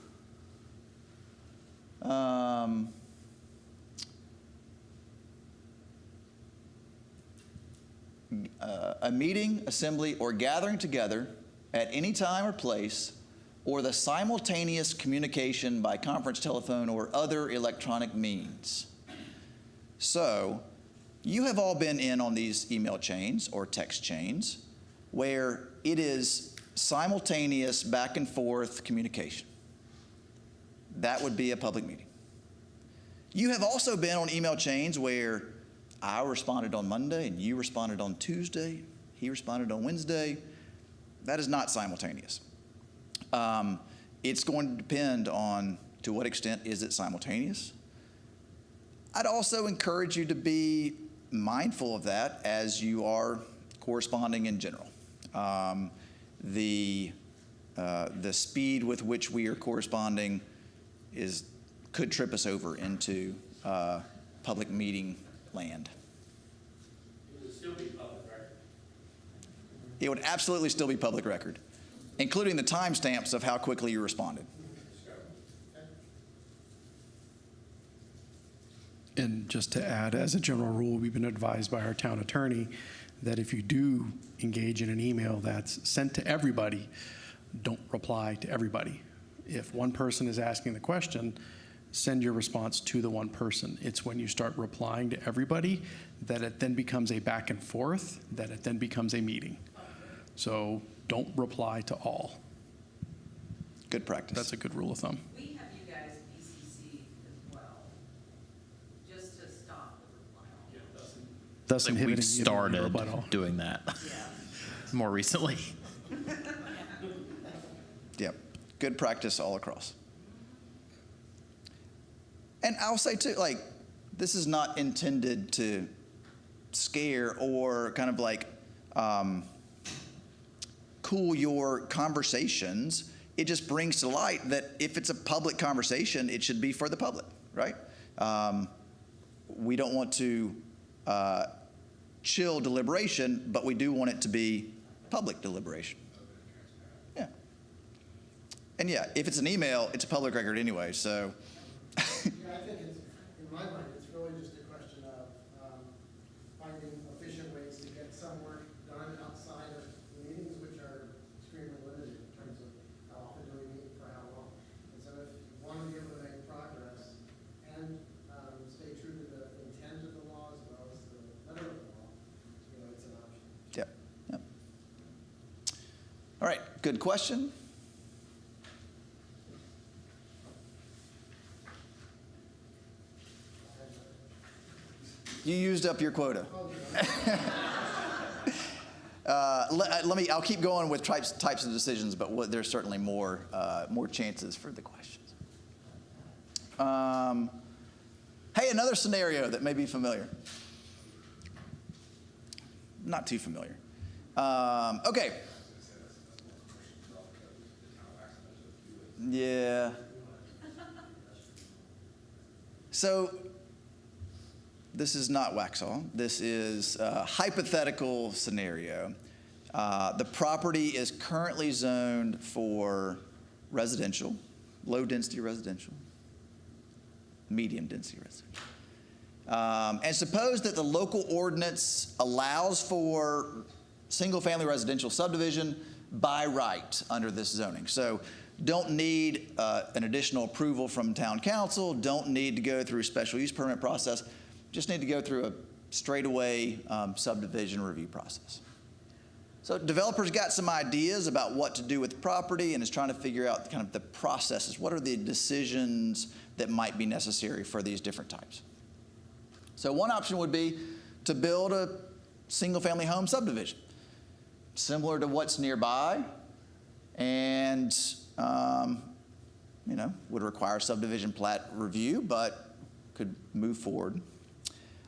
a meeting, assembly, or gathering together at any time or place, or the simultaneous communication by conference, telephone, or other electronic means. So, you have all been in on these email chains or text chains where it is simultaneous back and forth communication. That would be a public meeting. You have also been on email chains where I responded on Monday and you responded on Tuesday, he responded on Wednesday. That is not simultaneous. It's going to depend on to what extent is it simultaneous. I'd also encourage you to be mindful of that as you are corresponding in general. The speed with which we are corresponding could trip us over into public meeting land. It would still be public record. It would absolutely still be public record, including the timestamps of how quickly you responded. And just to add, as a general rule, we've been advised by our town attorney that if you do engage in an email that's sent to everybody, don't reply to everybody. If one person is asking the question, send your response to the one person. It's when you start replying to everybody that it then becomes a back and forth, that it then becomes a meeting. So don't reply to all. Good practice. That's a good rule of thumb. We have you guys BCC as well, just to stop the reply. Thus Like inhibiting we've the ability to started rebuttal. doing that Yeah. more recently. Yep. Good practice all across. And I'll say too, like, this is not intended to scare or kind of like cool your conversations. It just brings to light that if it's a public conversation, it should be for the public, right? We don't want to chill deliberation, but we do want it to be public deliberation. Yeah. And yeah, if it's an email, it's a public record anyway, so Yeah, I think it's, in my mind, it's really just a question of finding efficient ways to get some work done outside of meetings, which are extremely limited in terms of how often do we meet, for how long. And so if you want to be able to make progress and stay true to the intent of the law as well as the letter of the law, you know, it's an option. Yep. Yep. All right, good question. You used up your quota. I'll keep going with types of decisions, but there's certainly more chances for the questions. Hey, another scenario that may be familiar. Not too familiar. Okay. Yeah. So this is not Waxhaw. This is a hypothetical scenario. The property is currently zoned for residential, low-density residential, medium-density residential. And suppose that the local ordinance allows for single-family residential subdivision by right under this zoning. So don't need an additional approval from town council, don't need to go through a special use permit process, just need to go through a straightaway subdivision review process. So developers got some ideas about what to do with the property and is trying to figure out kind of the processes. What are the decisions that might be necessary for these different types? So one option would be to build a single-family home subdivision, similar to what's nearby, and would require subdivision plat review, but could move forward.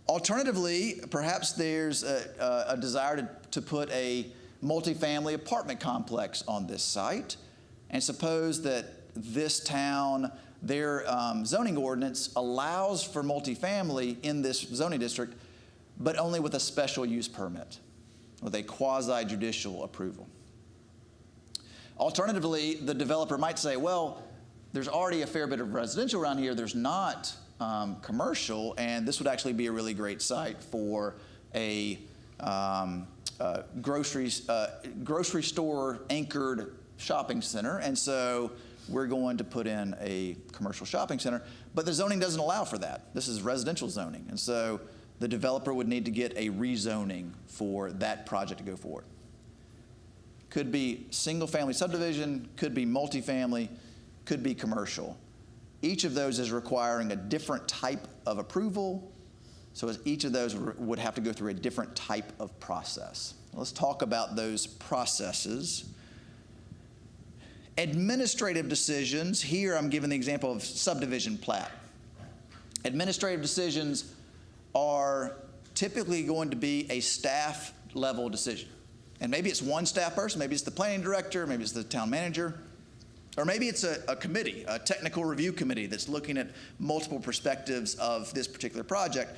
Alternatively, perhaps there's a desire to put a multifamily apartment complex on this site, and suppose that this town, their zoning ordinance allows for multifamily in this zoning district, but only with a special use permit, with a quasi-judicial approval. Alternatively, the developer might say, well, there's already a fair bit of residential around here. There's not commercial, and this would actually be a really great site for a grocery store anchored shopping center. And so we're going to put in a commercial shopping center, but the zoning doesn't allow for that. This is residential zoning. And so the developer would need to get a rezoning for that project to go forward. Could be single-family subdivision, could be multifamily, could be commercial. Each of those is requiring a different type of approval, so each of those would have to go through a different type of process. Let's talk about those processes. Administrative decisions, here I'm giving the example of subdivision plat. Administrative decisions are typically going to be a staff level decision. And maybe it's one staff person, maybe it's the planning director, maybe it's the town manager, or maybe it's a committee, a technical review committee that's looking at multiple perspectives of this particular project.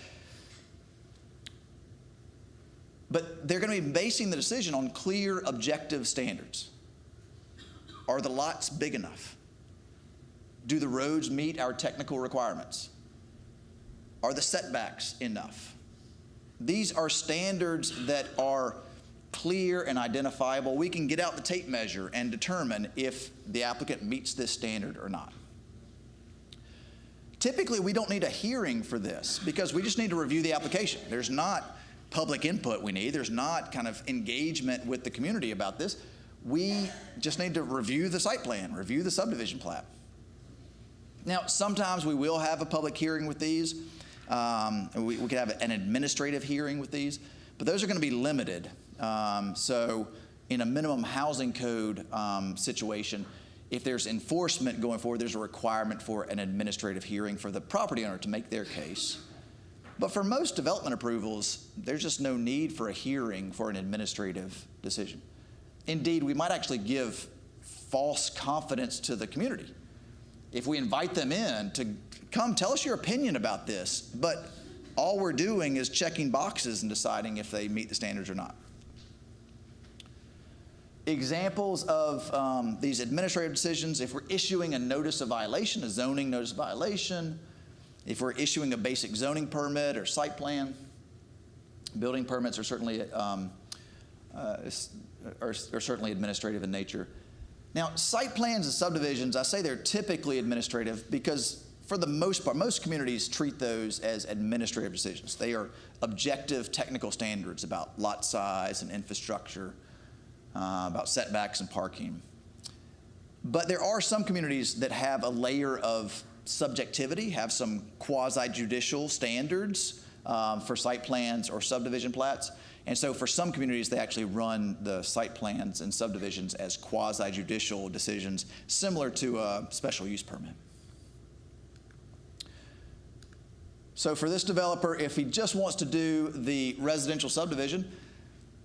But they're going to be basing the decision on clear, objective standards. Are the lots big enough? Do the roads meet our technical requirements? Are the setbacks enough? These are standards that are clear and identifiable. We can get out the tape measure and determine if the applicant meets this standard or not. Typically, we don't need a hearing for this because we just need to review the application. There's not public input we need. There's not kind of engagement with the community about this. We just need to review the site plan, review the subdivision plat. Now, sometimes we will have a public hearing with these. We could have an administrative hearing with these, but those are going to be limited. So in a minimum housing code situation, if there's enforcement going forward, there's a requirement for an administrative hearing for the property owner to make their case. But for most development approvals, there's just no need for a hearing for an administrative decision. Indeed, we might actually give false confidence to the community if we invite them in to come tell us your opinion about this, but all we're doing is checking boxes and deciding if they meet the standards or not. Examples of these administrative decisions: if we're issuing a notice of violation, a zoning notice of violation, if we're issuing a basic zoning permit or site plan. Building permits are certainly certainly administrative in nature. Now, site plans and subdivisions, I say they're typically administrative because for the most part, most communities treat those as administrative decisions. They are objective technical standards about lot size and infrastructure, about setbacks and parking. But there are some communities that have a layer of subjectivity, have some quasi-judicial standards for site plans or subdivision plats. And so for some communities, they actually run the site plans and subdivisions as quasi-judicial decisions, similar to a special use permit. So for this developer, if he just wants to do the residential subdivision,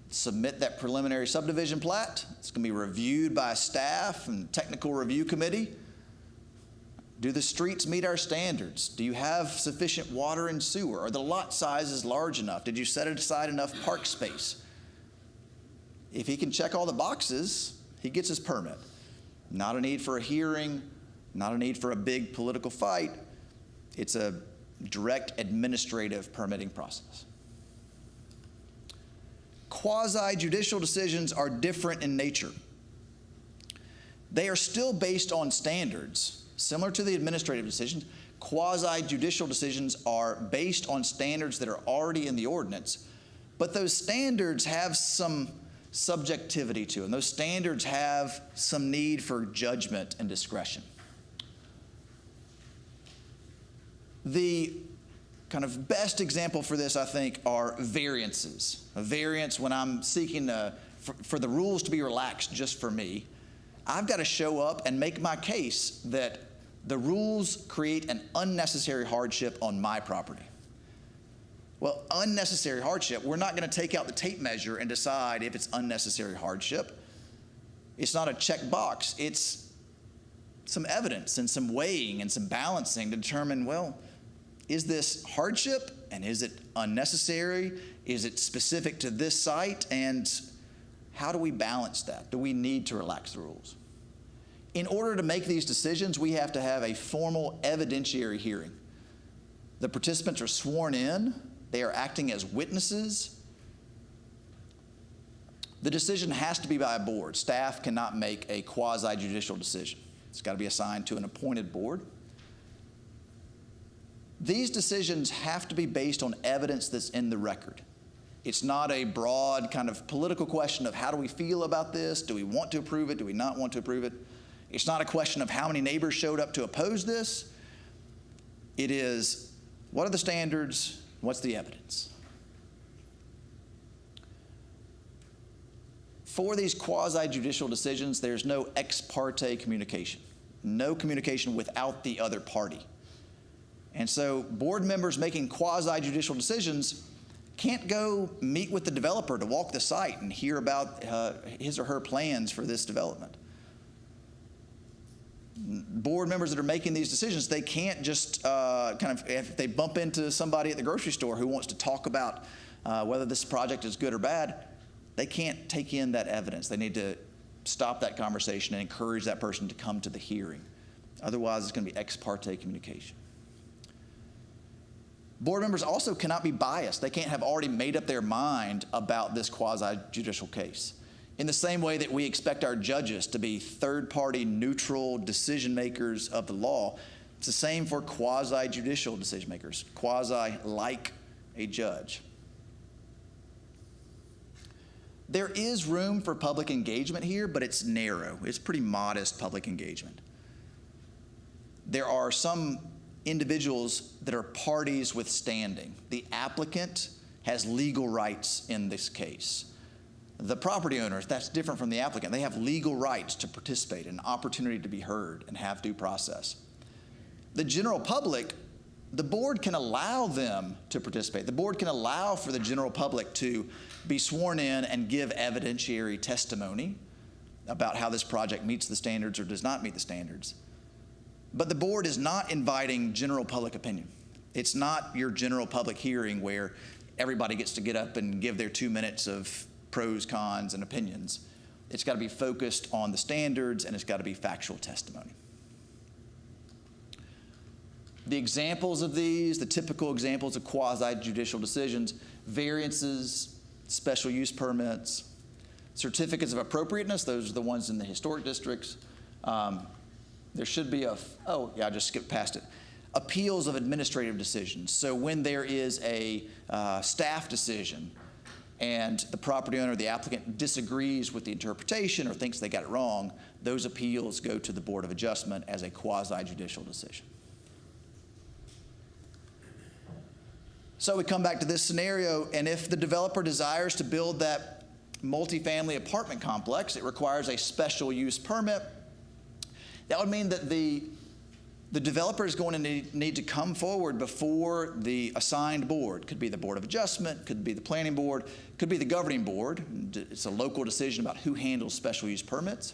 submit that preliminary subdivision plat. It's going to be reviewed by staff and technical review committee. Do the streets meet our standards? Do you have sufficient water and sewer? Are the lot sizes large enough? Did you set aside enough park space? If he can check all the boxes, he gets his permit. Not a need for a hearing, not a need for a big political fight. It's a direct administrative permitting process. Quasi-judicial decisions are different in nature. They are still based on standards. Similar to the administrative decisions, quasi-judicial decisions are based on standards that are already in the ordinance, but those standards have some subjectivity to them. Those standards have some need for judgment and discretion. The kind of best example for this, I think, are variances. A variance, when I'm seeking for the rules to be relaxed just for me, I've got to show up and make my case that the rules create an unnecessary hardship on my property. Well, unnecessary hardship, we're not going to take out the tape measure and decide if it's unnecessary hardship. It's not a check box. It's some evidence and some weighing and some balancing to determine, well, is this hardship and is it unnecessary? Is it specific to this site? And how do we balance that? Do we need to relax the rules? In order to make these decisions, we have to have a formal evidentiary hearing. The participants are sworn in. They are acting as witnesses. The decision has to be by a board. Staff cannot make a quasi-judicial decision. It's got to be assigned to an appointed board. These decisions have to be based on evidence that's in the record. It's not a broad kind of political question of how do we feel about this? Do we want to approve it? Do we not want to approve it? It's not a question of how many neighbors showed up to oppose this. It is, what are the standards? What's the evidence? For these quasi-judicial decisions, there's no ex parte communication. No communication without the other party. And so board members making quasi-judicial decisions can't go meet with the developer to walk the site and hear about his or her plans for this development. Board members that are making these decisions, they can't just if they bump into somebody at the grocery store who wants to talk about whether this project is good or bad, they can't take in that evidence. They need to stop that conversation and encourage that person to come to the hearing. Otherwise, it's going to be ex parte communication. Board members also cannot be biased. They can't have already made up their mind about this quasi-judicial case. In the same way that we expect our judges to be third-party neutral decision makers of the law, it's the same for quasi-judicial decision makers, quasi-like a judge. There is room for public engagement here, but it's narrow. It's pretty modest public engagement. There are some individuals that are parties with standing. The applicant has legal rights in this case. The property owners, that's different from the applicant. They have legal rights to participate, an opportunity to be heard and have due process. The general public, the board can allow them to participate. The board can allow for the general public to be sworn in and give evidentiary testimony about how this project meets the standards or does not meet the standards. But the board is not inviting general public opinion. It's not your general public hearing where everybody gets to get up and give their 2 minutes of pros, cons, and opinions. It's got to be focused on the standards, and it's got to be factual testimony. The examples of these, the typical examples of quasi-judicial decisions, variances, special use permits, certificates of appropriateness, those are the ones in the historic districts. There should be I just skipped past it. Appeals of administrative decisions. So when there is a staff decision and the property owner, the applicant, disagrees with the interpretation or thinks they got it wrong, those appeals go to the Board of Adjustment as a quasi-judicial decision. So we come back to this scenario, and if the developer desires to build that multifamily apartment complex, it requires a special use permit. That would mean that the developer is going to need to come forward before the assigned board. Could be the Board of Adjustment, could be the Planning Board, could be the Governing Board. It's a local decision about who handles special use permits.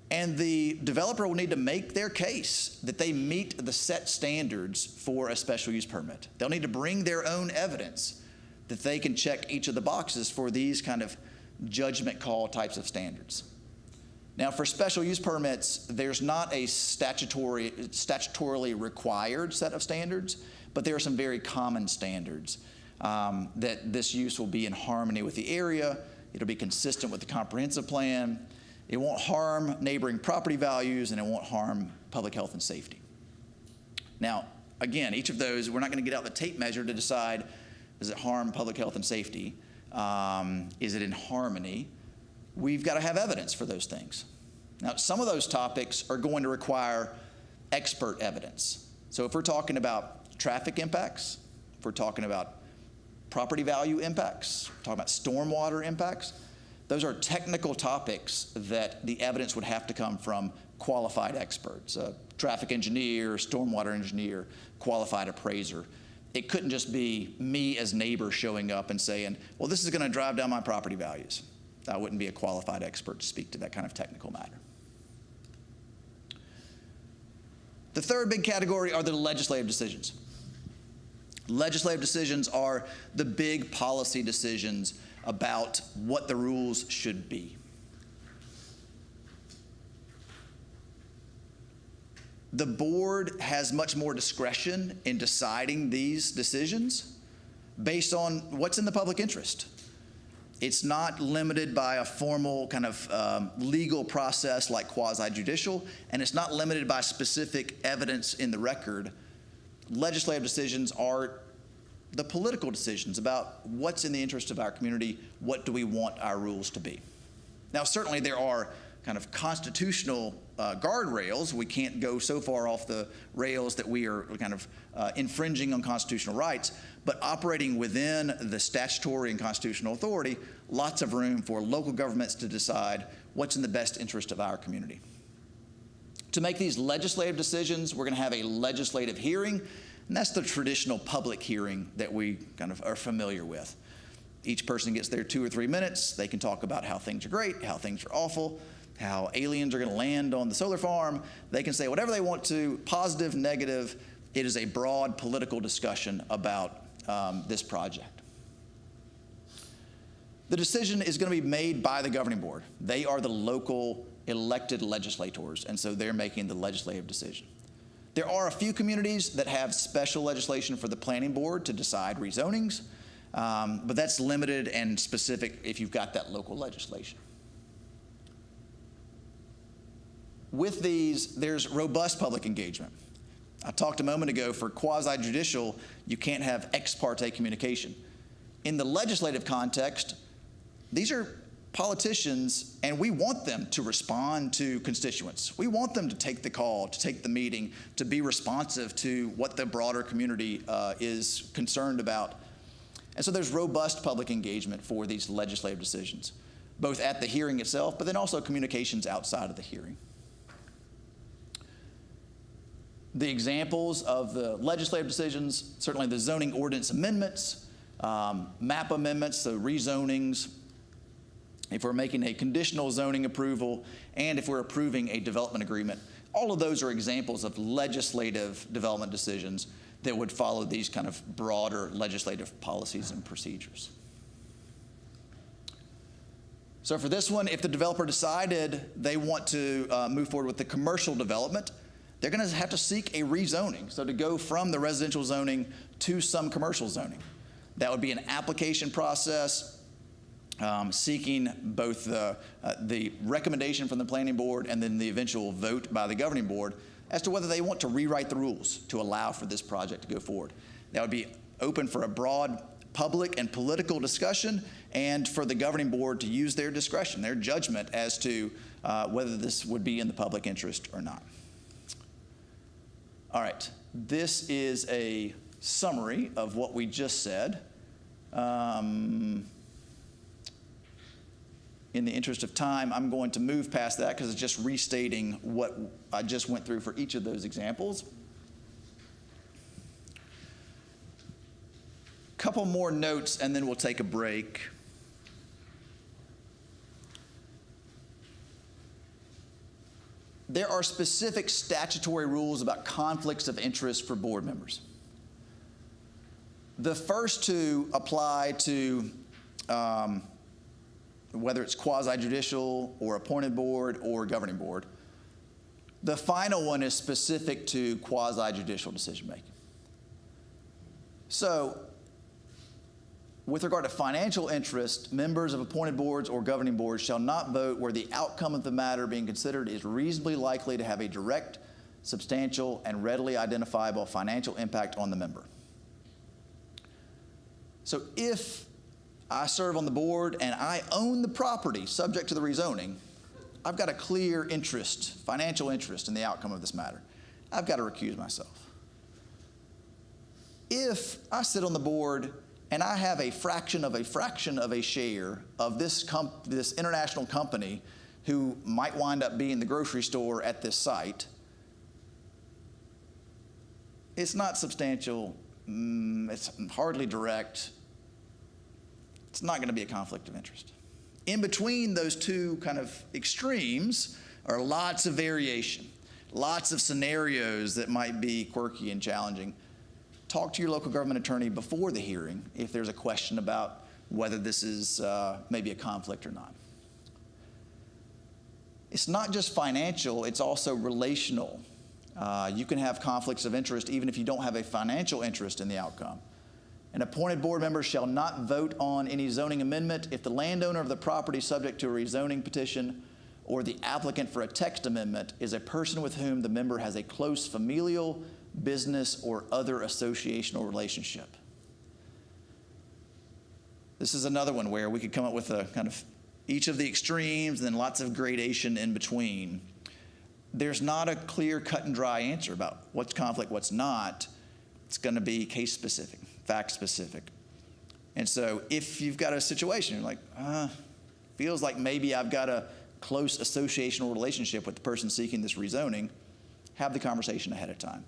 And the developer will need to make their case that they meet the set standards for a special use permit. They'll need to bring their own evidence that they can check each of the boxes for these kind of judgment call types of standards. Now, for special use permits, there's not a statutorily required set of standards, but there are some very common standards that this use will be in harmony with the area. It'll be consistent with the comprehensive plan. It won't harm neighboring property values, and it won't harm public health and safety. Now, again, each of those, we're not going to get out the tape measure to decide, does it harm public health and safety? Is it in harmony? We've got to have evidence for those things. Now, some of those topics are going to require expert evidence. So if we're talking about traffic impacts, if we're talking about property value impacts, talking about stormwater impacts, those are technical topics that the evidence would have to come from qualified experts, a traffic engineer, stormwater engineer, qualified appraiser. It couldn't just be me as neighbor showing up and saying, well, this is going to drive down my property values. I wouldn't be a qualified expert to speak to that kind of technical matter. The third big category are the legislative decisions. Legislative decisions are the big policy decisions about what the rules should be. The board has much more discretion in deciding these decisions based on what's in the public interest. It's not limited by a formal kind of legal process like quasi-judicial, and it's not limited by specific evidence in the record. Legislative decisions are the political decisions about what's in the interest of our community, what do we want our rules to be. Now, certainly there are kind of constitutional guardrails. We can't go so far off the rails that we are kind of infringing on constitutional rights, but operating within the statutory and constitutional authority, lots of room for local governments to decide what's in the best interest of our community. To make these legislative decisions, we're going to have a legislative hearing, and that's the traditional public hearing that we kind of are familiar with. Each person gets their 2 or 3 minutes. They can talk about how things are great, how things are awful, how aliens are going to land on the solar farm. They can say whatever they want to, positive, negative. It is a broad political discussion about this project. The decision is going to be made by the governing board. They are the local elected legislators, and so they're making the legislative decision. There are a few communities that have special legislation for the planning board to decide rezonings, but that's limited and specific if you've got that local legislation. With these, there's robust public engagement. I talked a moment ago, for quasi-judicial, you can't have ex parte communication. In the legislative context, these are politicians, and we want them to respond to constituents. We want them to take the call, to take the meeting, to be responsive to what the broader community is concerned about. And so there's robust public engagement for these legislative decisions, both at the hearing itself, but then also communications outside of the hearing. The examples of the legislative decisions, certainly the zoning ordinance amendments, map amendments, so rezonings, if we're making a conditional zoning approval, and if we're approving a development agreement, all of those are examples of legislative development decisions that would follow these kind of broader legislative policies and procedures. So for this one, if the developer decided they want to move forward with the commercial development, they're going to have to seek a rezoning. So to go from the residential zoning to some commercial zoning. That would be an application process seeking both the recommendation from the planning board and then the eventual vote by the governing board as to whether they want to rewrite the rules to allow for this project to go forward. That would be open for a broad public and political discussion and for the governing board to use their discretion, their judgment as to whether this would be in the public interest or not. All right, this is a summary of what we just said. In the interest of time, I'm going to move past that because it's just restating what I just went through for each of those examples. Couple more notes and then we'll take a break. There are specific statutory rules about conflicts of interest for board members. The first two apply to whether it's quasi-judicial or appointed board or governing board. The final one is specific to quasi-judicial decision-making. So, with regard to financial interest, members of appointed boards or governing boards shall not vote where the outcome of the matter being considered is reasonably likely to have a direct, substantial, and readily identifiable financial impact on the member. So if I serve on the board and I own the property subject to the rezoning, I've got a clear interest, financial interest in the outcome of this matter. I've got to recuse myself. If I sit on the board and I have a fraction of a share of this international company who might wind up being the grocery store at this site, it's not substantial, it's hardly direct, it's not going to be a conflict of interest. In between those two kind of extremes are lots of variation, lots of scenarios that might be quirky and challenging. Talk to your local government attorney before the hearing if there's a question about whether this is maybe a conflict or not. It's not just financial, it's also relational. You can have conflicts of interest even if you don't have a financial interest in the outcome. An appointed board member shall not vote on any zoning amendment if the landowner of the property subject to a rezoning petition or the applicant for a text amendment is a person with whom the member has a close familial, business, or other associational relationship. This is another one where we could come up with a kind of each of the extremes and then lots of gradation in between. There's not a clear cut and dry answer about what's conflict, what's not. It's going to be case specific, fact specific. And so if you've got a situation, you're like, feels like maybe I've got a close associational relationship with the person seeking this rezoning, have the conversation ahead of time.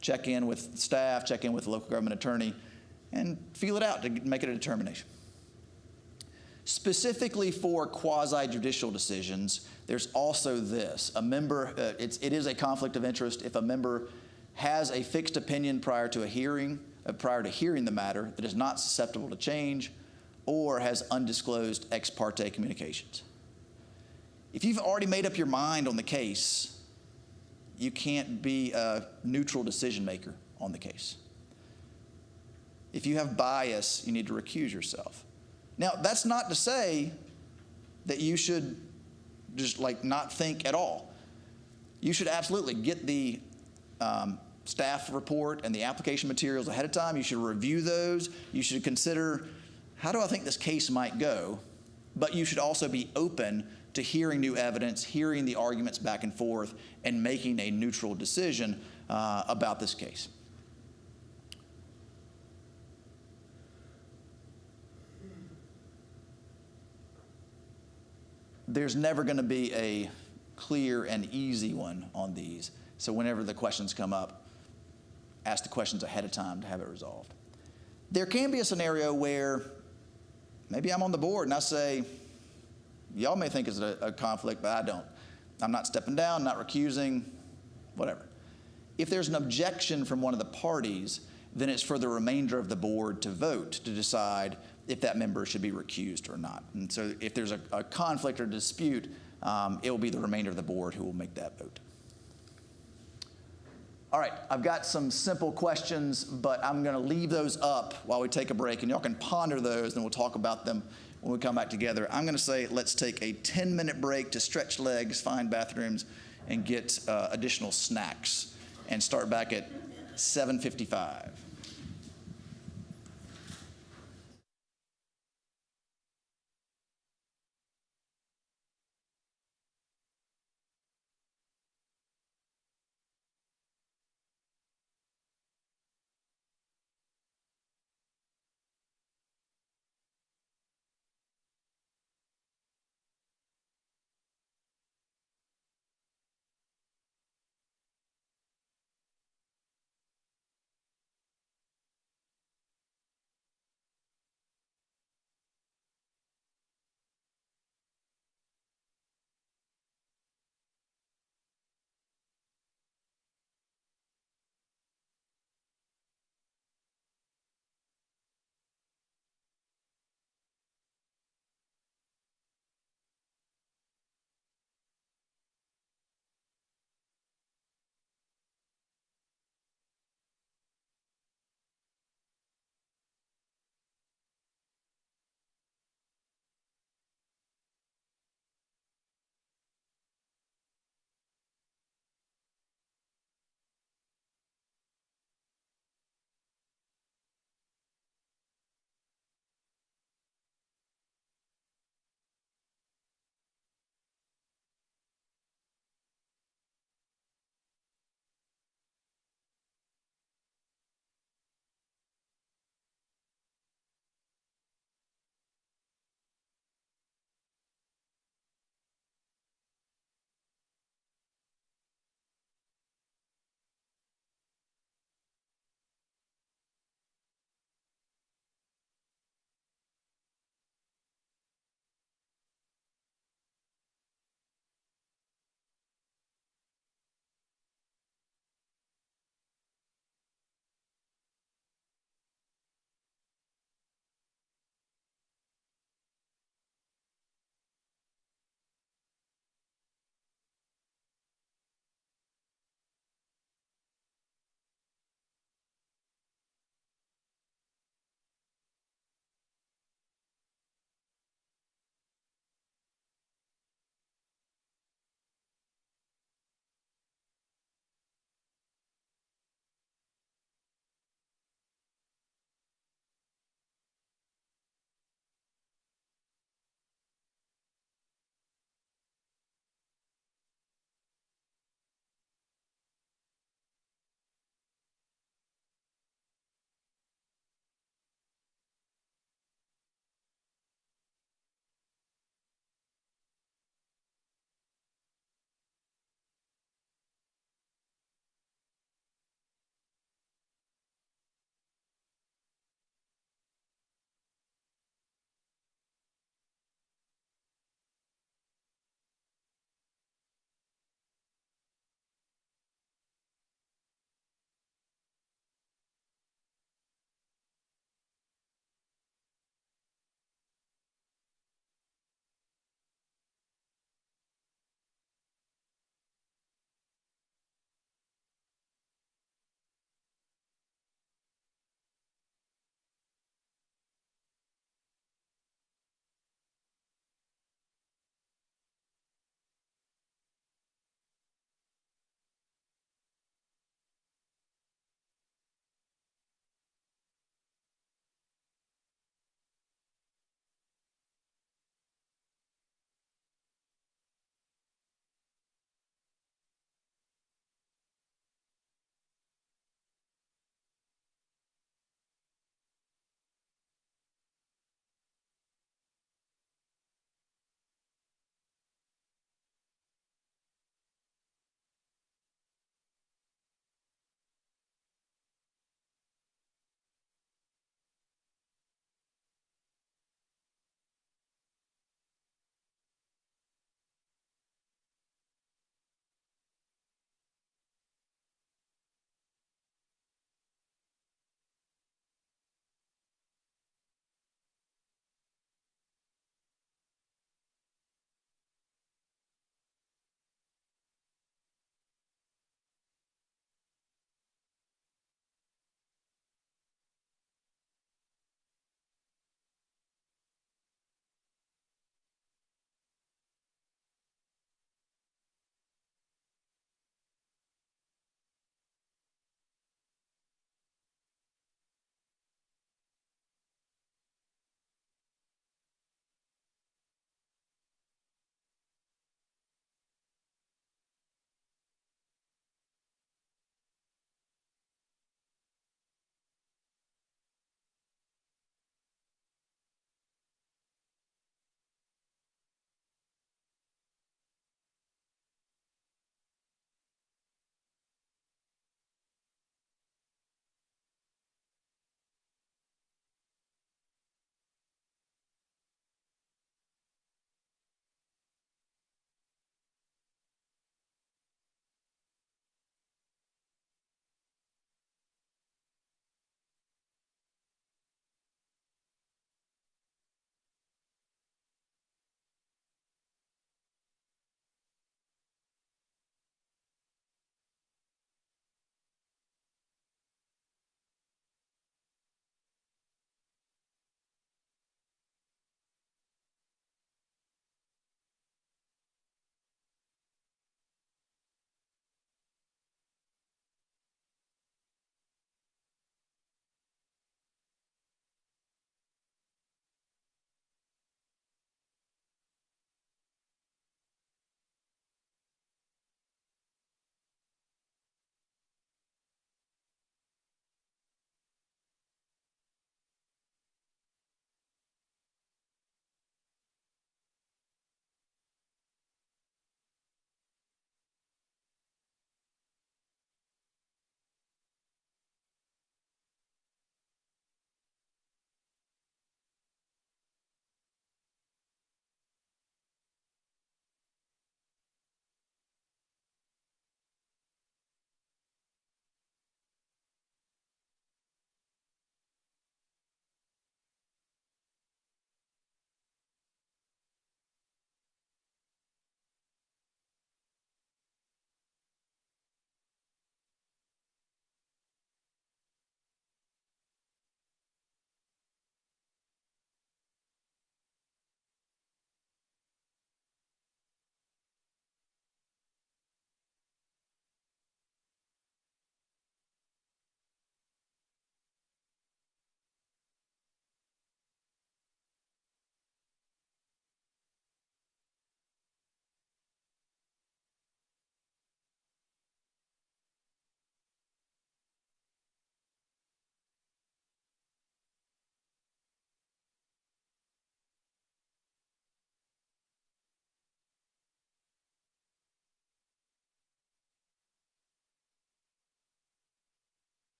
Check in with staff, check in with the local government attorney, and feel it out to make it a determination. Specifically for quasi-judicial decisions, there's also this. A member, it is a conflict of interest if a member has a fixed opinion prior to hearing the matter that is not susceptible to change or has undisclosed ex parte communications. If you've already made up your mind on the case, you can't be a neutral decision maker on the case. If you have bias, you need to recuse yourself. Now, that's not to say that you should just not think at all. You should absolutely get the staff report and the application materials ahead of time. You should review those. You should consider, how do I think this case might go? But you should also be open to hearing new evidence, hearing the arguments back and forth, and making a neutral decision about this case. There's never going to be a clear and easy one on these. So whenever the questions come up, ask the questions ahead of time to have it resolved. There can be a scenario where maybe I'm on the board and I say, y'all may think it's a conflict, but I don't. I'm not stepping down, not recusing, whatever. If there's an objection from one of the parties, then it's for the remainder of the board to vote to decide if that member should be recused or not. And so if there's a conflict or dispute, it will be the remainder of the board who will make that vote. All right, I've got some simple questions, but I'm going to leave those up while we take a break, and y'all can ponder those, and we'll talk about them when we come back together. I'm going to say let's take a 10-minute break to stretch legs, find bathrooms, and get additional snacks, and start back at 7:55.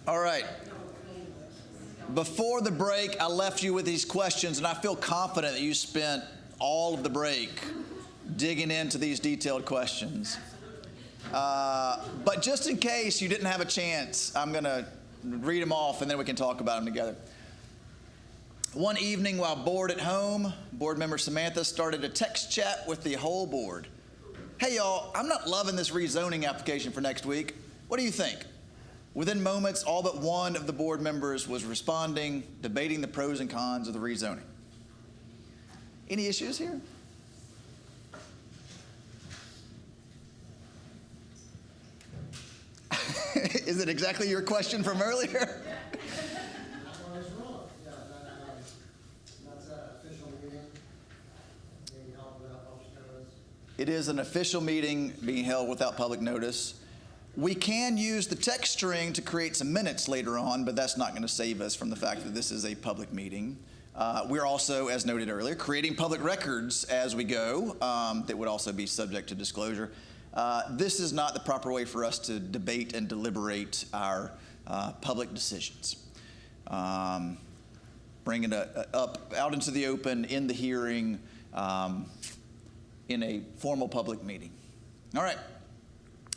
All right. Before the break, I left you with these questions, and I feel confident that you spent all of the break digging into these detailed questions. But just in case you didn't have a chance, I'm going to read them off, and then we can talk about them together. One evening while bored at home, board member Samantha started a text chat with the whole board. Hey, y'all, I'm not loving this rezoning application for next week. What do you think? Within moments, all but one of the board members was responding, debating the pros and cons of the rezoning. Any issues here? Is it exactly your question from earlier? That one is wrong. Yeah, that's an official meeting being held without public notice. It is an official meeting being held without public notice. We can use the text string to create some minutes later on, but that's not going to save us from the fact that this is a public meeting. We're also, as noted earlier, creating public records as we go that would also be subject to disclosure. This is not the proper way for us to debate and deliberate our public decisions. Bringing it up out into the open in the hearing in a formal public meeting. All right.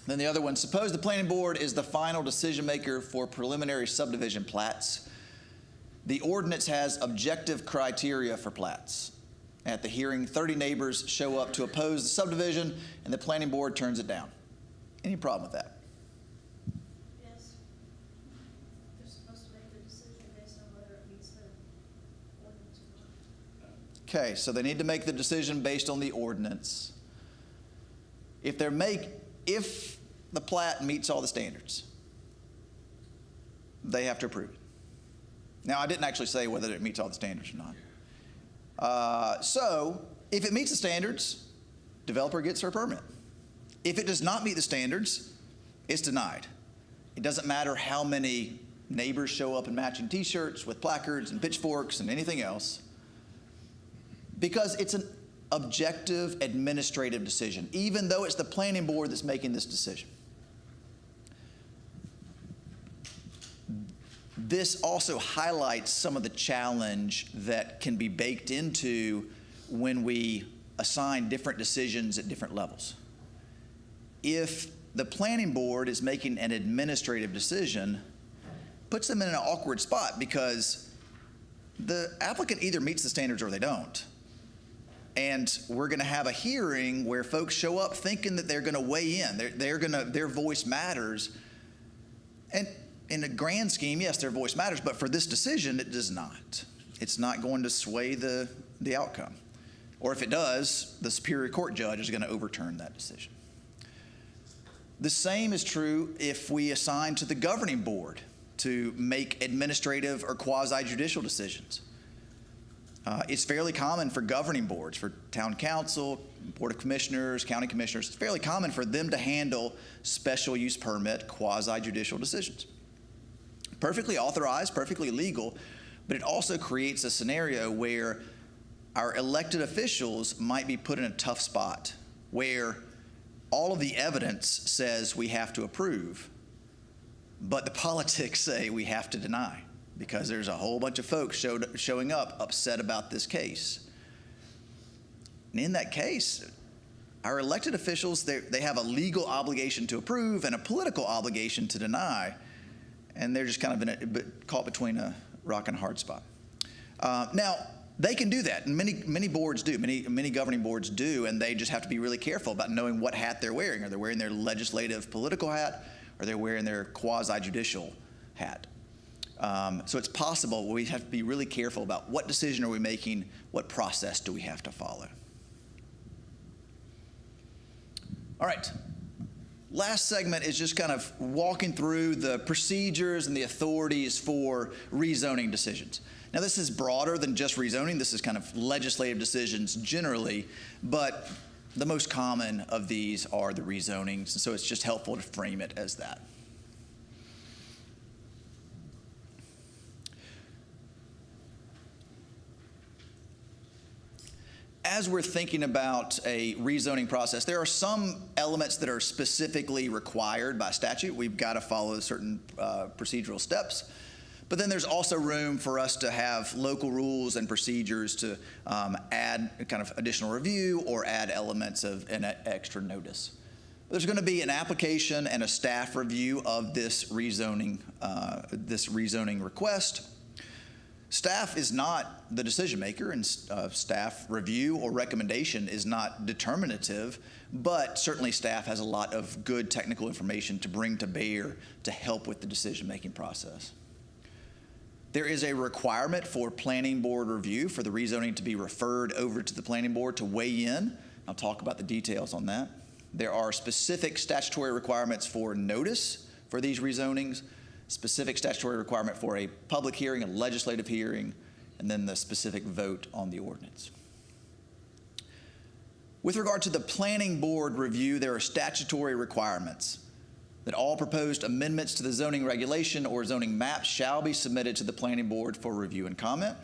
Then the other one, suppose the planning board is the final decision maker for preliminary subdivision plats. The ordinance has objective criteria for plats. At the hearing, 30 neighbors show up to oppose the subdivision, and the planning board turns it down. Any problem with that? Yes. They're supposed to make the decision based on whether it meets the ordinance or not. Okay, so they need to make the decision based on the ordinance. If the plat meets all the standards, they have to approve it. Now, I didn't actually say whether it meets all the standards or not. So, if it meets the standards, developer gets her permit. If it does not meet the standards, it's denied. It doesn't matter how many neighbors show up in matching t-shirts with placards and pitchforks and anything else, because it's an objective administrative decision, even though it's the planning board that's making this decision. This also highlights some of the challenge that can be baked into when we assign different decisions at different levels. If the planning board is making an administrative decision, puts them in an awkward spot because the applicant either meets the standards or they don't. And we're going to have a hearing where folks show up thinking that they're going to weigh in. Their voice matters. And in a grand scheme, yes, their voice matters, but for this decision, it does not. It's not going to sway the outcome. Or if it does, the Superior Court judge is going to overturn that decision. The same is true if we assign to the governing board to make administrative or quasi-judicial decisions. It's fairly common for governing boards, for town council, board of commissioners, county commissioners, it's fairly common for them to handle special use permit quasi-judicial decisions. Perfectly authorized, perfectly legal, but it also creates a scenario where our elected officials might be put in a tough spot where all of the evidence says we have to approve, but the politics say we have to deny because there's a whole bunch of folks showing up upset about this case. And in that case, our elected officials, they have a legal obligation to approve and a political obligation to deny, and they're just kind of caught between a rock and a hard spot. Now, they can do that, and many boards do, many governing boards do, and they just have to be really careful about knowing what hat they're wearing. Are they wearing their legislative political hat, or are they wearing their quasi-judicial hat? So it's possible. We have to be really careful about what decision are we making, what process do we have to follow. All right. Last segment is just kind of walking through the procedures and the authorities for rezoning decisions. Now, this is broader than just rezoning. This is kind of legislative decisions generally, but the most common of these are the rezonings, and so it's just helpful to frame it as that. as we're thinking about a rezoning process, there are some elements that are specifically required by statute. We've got to follow certain procedural steps. But then there's also room for us to have local rules and procedures to add kind of additional review or add elements of an extra notice. There's going to be an application and a staff review of this rezoning request. Staff is not the decision maker, and staff review or recommendation is not determinative, but certainly staff has a lot of good technical information to bring to bear to help with the decision-making process. There is a requirement for planning board review for the rezoning to be referred over to the planning board to weigh in. I'll talk about the details on that. There are specific statutory requirements for notice for these rezonings, specific statutory requirement for a public hearing, a legislative hearing, and then the specific vote on the ordinance. With regard to the planning board review, there are statutory requirements that all proposed amendments to the zoning regulation or zoning map shall be submitted to the planning board for review and comment.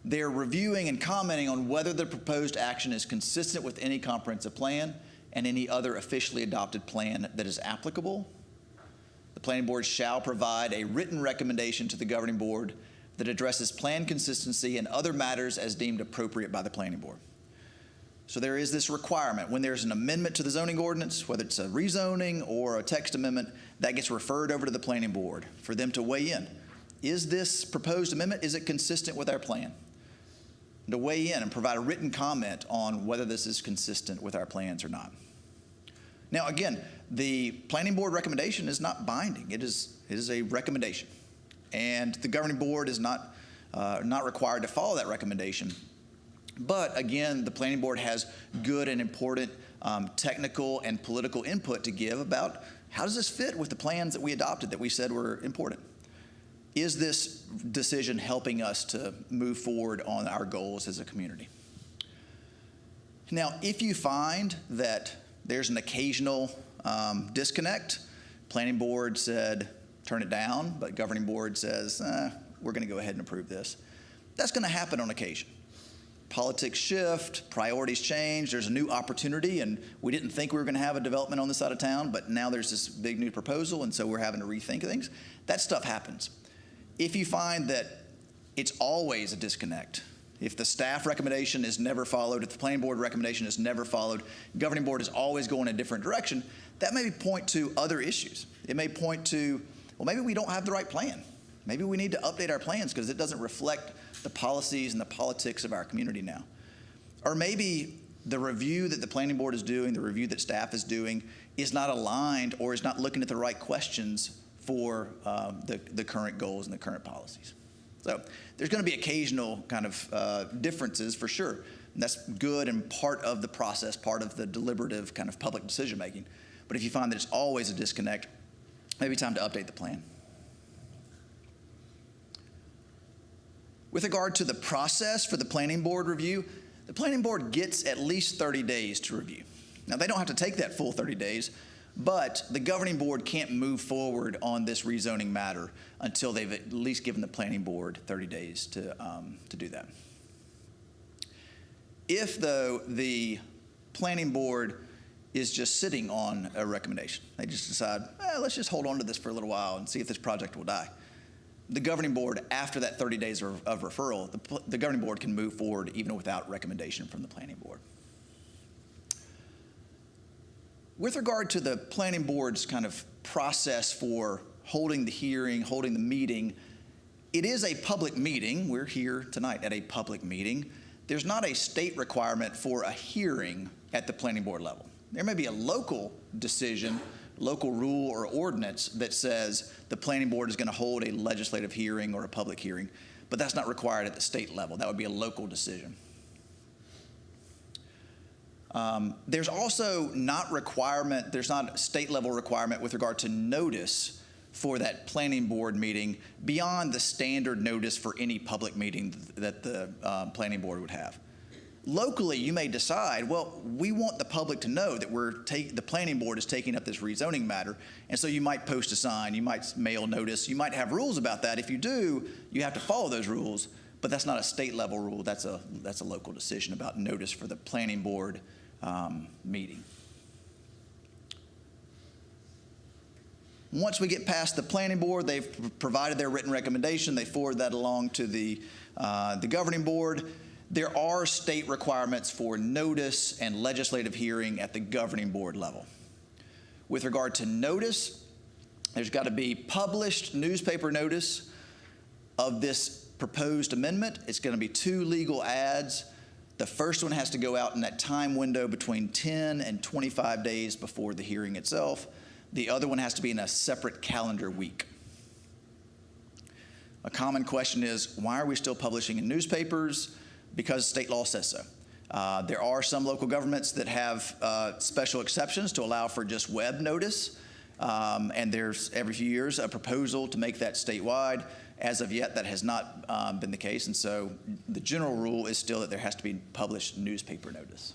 They're reviewing and commenting on whether the proposed action is consistent with any comprehensive plan and any other officially adopted plan that is applicable. The planning board shall provide a written recommendation to the governing board that addresses plan consistency and other matters as deemed appropriate by the planning board. So there is this requirement when there's an amendment to the zoning ordinance, whether it's a rezoning or a text amendment, that gets referred over to the planning board for them to weigh in. Is this proposed amendment, is it consistent with our plan? And to weigh in and provide a written comment on whether this is consistent with our plans or not. Now again, the planning board recommendation is not binding. It is a recommendation. And the governing board is not required to follow that recommendation. But again, the planning board has good and important technical and political input to give about how does this fit with the plans that we adopted that we said were important? Is this decision helping us to move forward on our goals as a community? Now, if you find that there's an occasional disconnect, planning board said turn it down, but governing board says we're going to go ahead and approve this. That's going to happen on occasion. Politics shift, priorities change, there's a new opportunity, and we didn't think we were going to have a development on this side of town, but now there's this big new proposal, and so we're having to rethink things. That stuff happens. If you find that it's always a disconnect, if the staff recommendation is never followed, if the planning board recommendation is never followed, governing board is always going a different direction, that may point to other issues. It may point to, well, maybe we don't have the right plan. Maybe we need to update our plans because it doesn't reflect the policies and the politics of our community now. Or maybe the review that the planning board is doing, the review that staff is doing, is not aligned or is not looking at the right questions for the current goals and the current policies. So there's going to be occasional kind of differences for sure. And that's good and part of the process, part of the deliberative kind of public decision making. But if you find that it's always a disconnect, maybe time to update the plan. With regard to the process for the planning board review, the planning board gets at least 30 days to review. Now, they don't have to take that full 30 days, but the governing board can't move forward on this rezoning matter until they've at least given the planning board 30 days to do that. If, though, the planning board is just sitting on a recommendation, they just decide, let's just hold on to this for a little while and see if this project will die. The governing board, after that 30 days of referral, the governing board can move forward even without recommendation from the planning board. With regard to the planning board's kind of process for holding the hearing, holding the meeting, it is a public meeting. We're here tonight at a public meeting. There's not a state requirement for a hearing at the planning board level. There may be a local decision, local rule or ordinance that says the planning board is going to hold a legislative hearing or a public hearing, but that's not required at the state level. That would be a local decision. There's also there's not a state level requirement with regard to notice for that planning board meeting beyond the standard notice for any public meeting that the planning board would have. Locally, you may decide, well, we want the public to know that the planning board is taking up this rezoning matter, and so you might post a sign, you might mail notice, you might have rules about that. If you do, you have to follow those rules, But that's not a state level rule. That's a local decision about notice for the planning board meeting. Once we get past the planning board, they've provided their written recommendation. They forward that along to the governing board. There are state requirements for notice and legislative hearing at the governing board level. With regard to notice, there's got to be published newspaper notice of this proposed amendment. It's going to be 2 legal ads. The first one has to go out in that time window between 10 and 25 days before the hearing itself. The other one has to be in a separate calendar week. A common question is, why are we still publishing in newspapers? Because state law says so. There are some local governments that have special exceptions to allow for just web notice. And there's every few years a proposal to make that statewide. As of yet, that has not been the case. And so the general rule is still that there has to be published newspaper notice.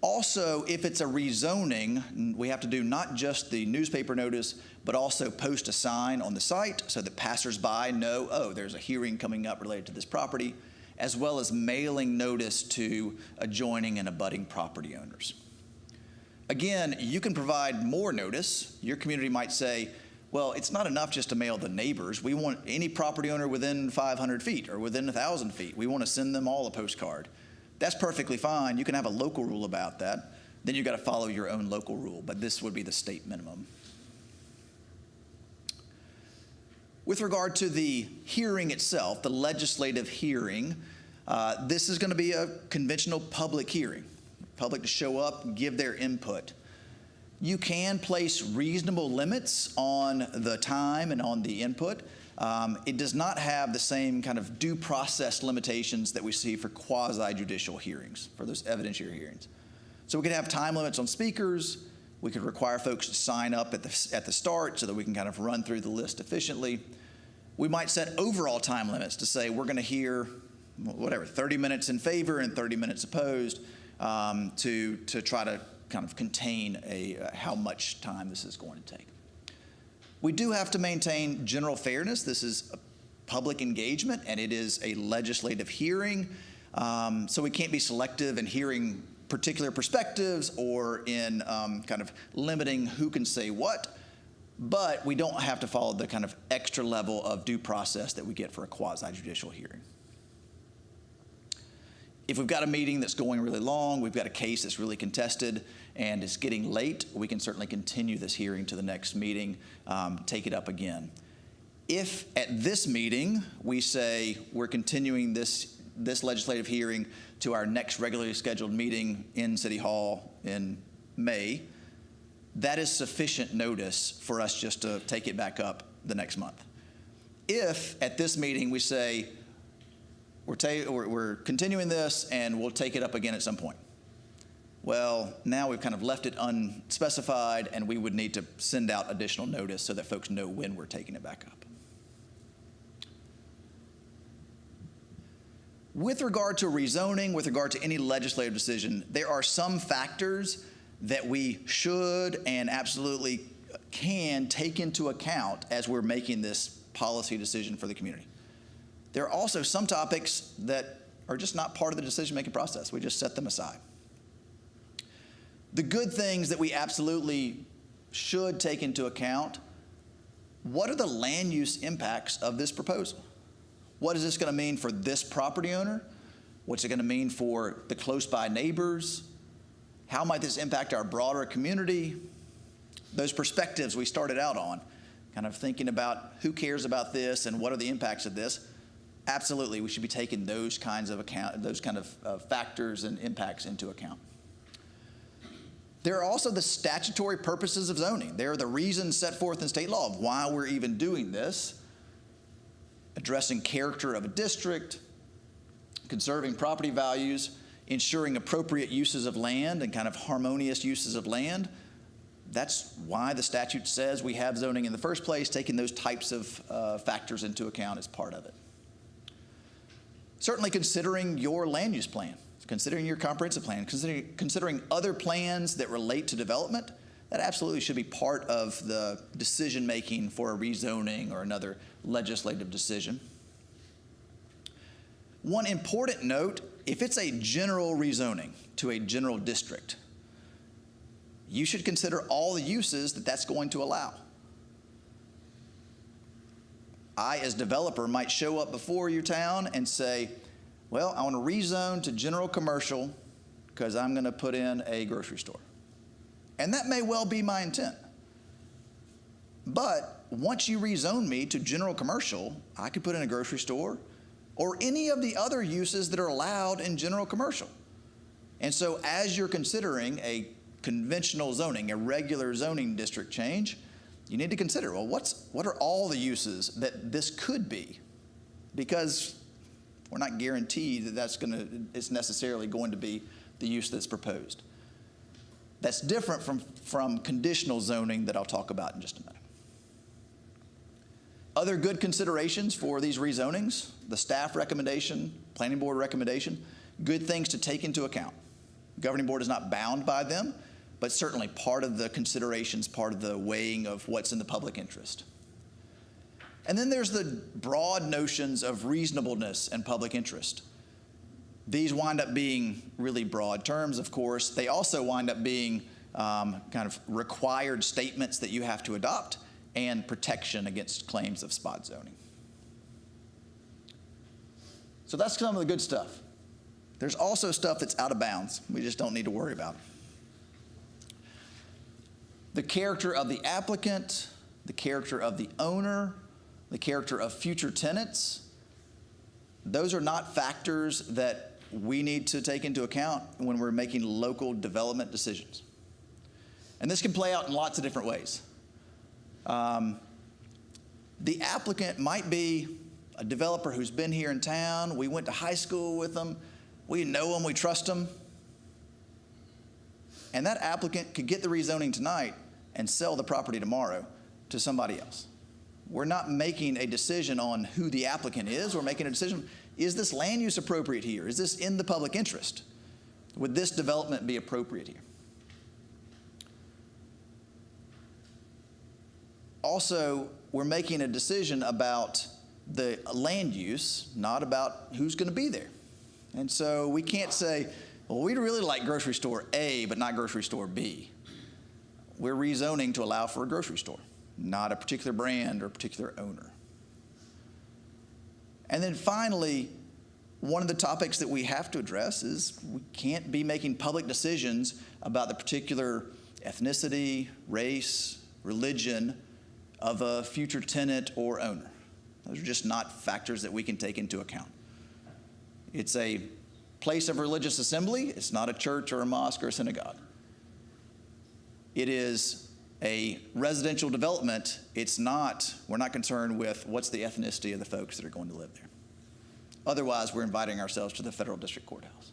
Also, if it's a rezoning, we have to do not just the newspaper notice, but also post a sign on the site so that passersby know, oh, there's a hearing coming up related to this property, as well as mailing notice to adjoining and abutting property owners. Again, you can provide more notice. Your community might say, well, it's not enough just to mail the neighbors. We want any property owner within 500 feet or within 1,000 feet. We want to send them all a postcard. That's perfectly fine. You can have a local rule about that. Then you've got to follow your own local rule, but this would be the state minimum. With regard to the hearing itself, the legislative hearing, this is going to be a conventional public hearing. Public to show up, give their input. You can place reasonable limits on the time and on the input. It does not have the same kind of due process limitations that we see for quasi-judicial hearings, for those evidentiary hearings. So we could have time limits on speakers. We could require folks to sign up at the start so that we can kind of run through the list efficiently. We might set overall time limits to say we're going to hear, whatever, 30 minutes in favor and 30 minutes opposed to try to kind of contain how much time this is going to take. We do have to maintain general fairness. This is a public engagement, and it is a legislative hearing. So we can't be selective in hearing particular perspectives or in kind of limiting who can say what. But we don't have to follow the kind of extra level of due process that we get for a quasi-judicial hearing. If we've got a meeting that's going really long, we've got a case that's really contested, and it's getting late, we can certainly continue this hearing to the next meeting, take it up again. If at this meeting we say we're continuing this legislative hearing to our next regularly scheduled meeting in City Hall in May, that is sufficient notice for us just to take it back up the next month. If at this meeting we say we're continuing this and we'll take it up again at some point, well, now we've kind of left it unspecified, and we would need to send out additional notice so that folks know when we're taking it back up. With regard to rezoning, with regard to any legislative decision, there are some factors that we should and absolutely can take into account as we're making this policy decision for the community. There are also some topics that are just not part of the decision-making process. We just set them aside. The good things that we absolutely should take into account: what are the land use impacts of this proposal? What is this going to mean for this property owner? What's it going to mean for the close-by neighbors? How might this impact our broader community? Those perspectives we started out on, kind of thinking about who cares about this and what are the impacts of this. Absolutely, we should be taking those kinds of factors and impacts into account. There are also the statutory purposes of zoning. There are the reasons set forth in state law of why we're even doing this: addressing character of a district, conserving property values, ensuring appropriate uses of land and kind of harmonious uses of land. That's why the statute says we have zoning in the first place. Taking those types of factors into account is part of it. Certainly considering your land use plan, considering your comprehensive plan, considering other plans that relate to development. that absolutely should be part of the decision-making for a rezoning or another legislative decision. One important note, if it's a general rezoning to a general district, you should consider all the uses that that's going to allow. I, as developer, might show up before your town and say, well, I want to rezone to general commercial because I'm going to put in a grocery store. And that may well be my intent. But once you rezone me to general commercial, I could put in a grocery store or any of the other uses that are allowed in general commercial. And so as you're considering a conventional zoning, a regular zoning district change, you need to consider, well, what are all the uses that this could be? Because we're not guaranteed that it's necessarily going to be the use that's proposed. That's different from conditional zoning that I'll talk about in just a minute. Other good considerations for these rezonings, the staff recommendation, planning board recommendation, good things to take into account. The governing board is not bound by them, but certainly part of the considerations, part of the weighing of what's in the public interest. And then there's the broad notions of reasonableness and public interest. These wind up being really broad terms, of course. They also wind up being kind of required statements that you have to adopt and protection against claims of spot zoning. So that's some of the good stuff. There's also stuff that's out of bounds. We just don't need to worry about. The character of the applicant, the character of the owner, the character of future tenants, those are not factors that we need to take into account when we're making local development decisions. And this can play out in lots of different ways. The applicant might be a developer who's been here in town. We went to high school with them. We know them, we trust them. And that applicant could get the rezoning tonight and sell the property tomorrow to somebody else. We're not making a decision on who the applicant is. We're making a decision, is this land use appropriate here? Is this in the public interest? Would this development be appropriate here? Also, we're making a decision about the land use, not about who's going to be there. And so we can't say, well, we'd really like grocery store A, but not grocery store B. We're rezoning to allow for a grocery store, not a particular brand or a particular owner. And then finally, one of the topics that we have to address is we can't be making public decisions about the particular ethnicity, race, religion of a future tenant or owner. Those are just not factors that we can take into account. It's a place of religious assembly. It's not a church or a mosque or a synagogue. It is a residential development. We're not concerned with what's the ethnicity of the folks that are going to live there. Otherwise, we're inviting ourselves to the federal district courthouse.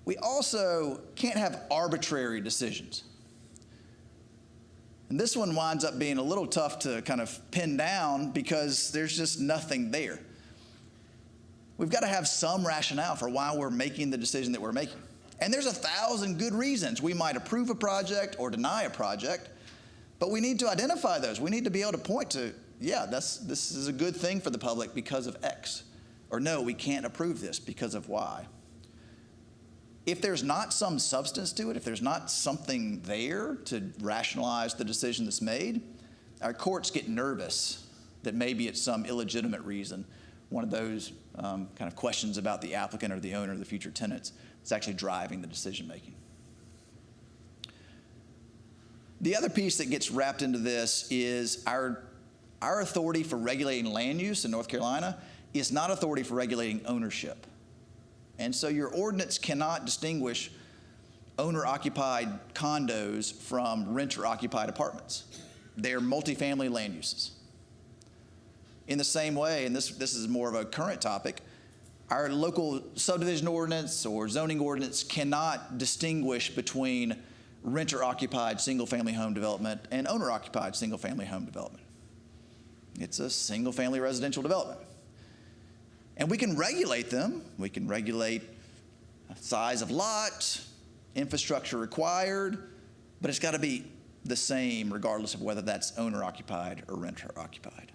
We also can't have arbitrary decisions. And this one winds up being a little tough to kind of pin down because there's just nothing there. We've got to have some rationale for why we're making the decision that we're making. And there's 1,000 good reasons we might approve a project or deny a project, but we need to identify those. We need to be able to point to, yeah, this is a good thing for the public because of X. Or no, we can't approve this because of Y. If there's not some substance to it, if there's not something there to rationalize the decision that's made, our courts get nervous that maybe it's some illegitimate reason, one of those kind of questions about the applicant or the owner or the future tenants that's actually driving the decision making. The other piece that gets wrapped into this is our authority for regulating land use in North Carolina is not authority for regulating ownership. And so your ordinance cannot distinguish owner-occupied condos from renter-occupied apartments. They're multifamily land uses. In the same way, and this is more of a current topic, our local subdivision ordinance or zoning ordinance cannot distinguish between renter-occupied single-family home development and owner-occupied single-family home development. It's a single-family residential development. And we can regulate them. We can regulate size of lot, infrastructure required, but it's got to be the same regardless of whether that's owner occupied or renter occupied.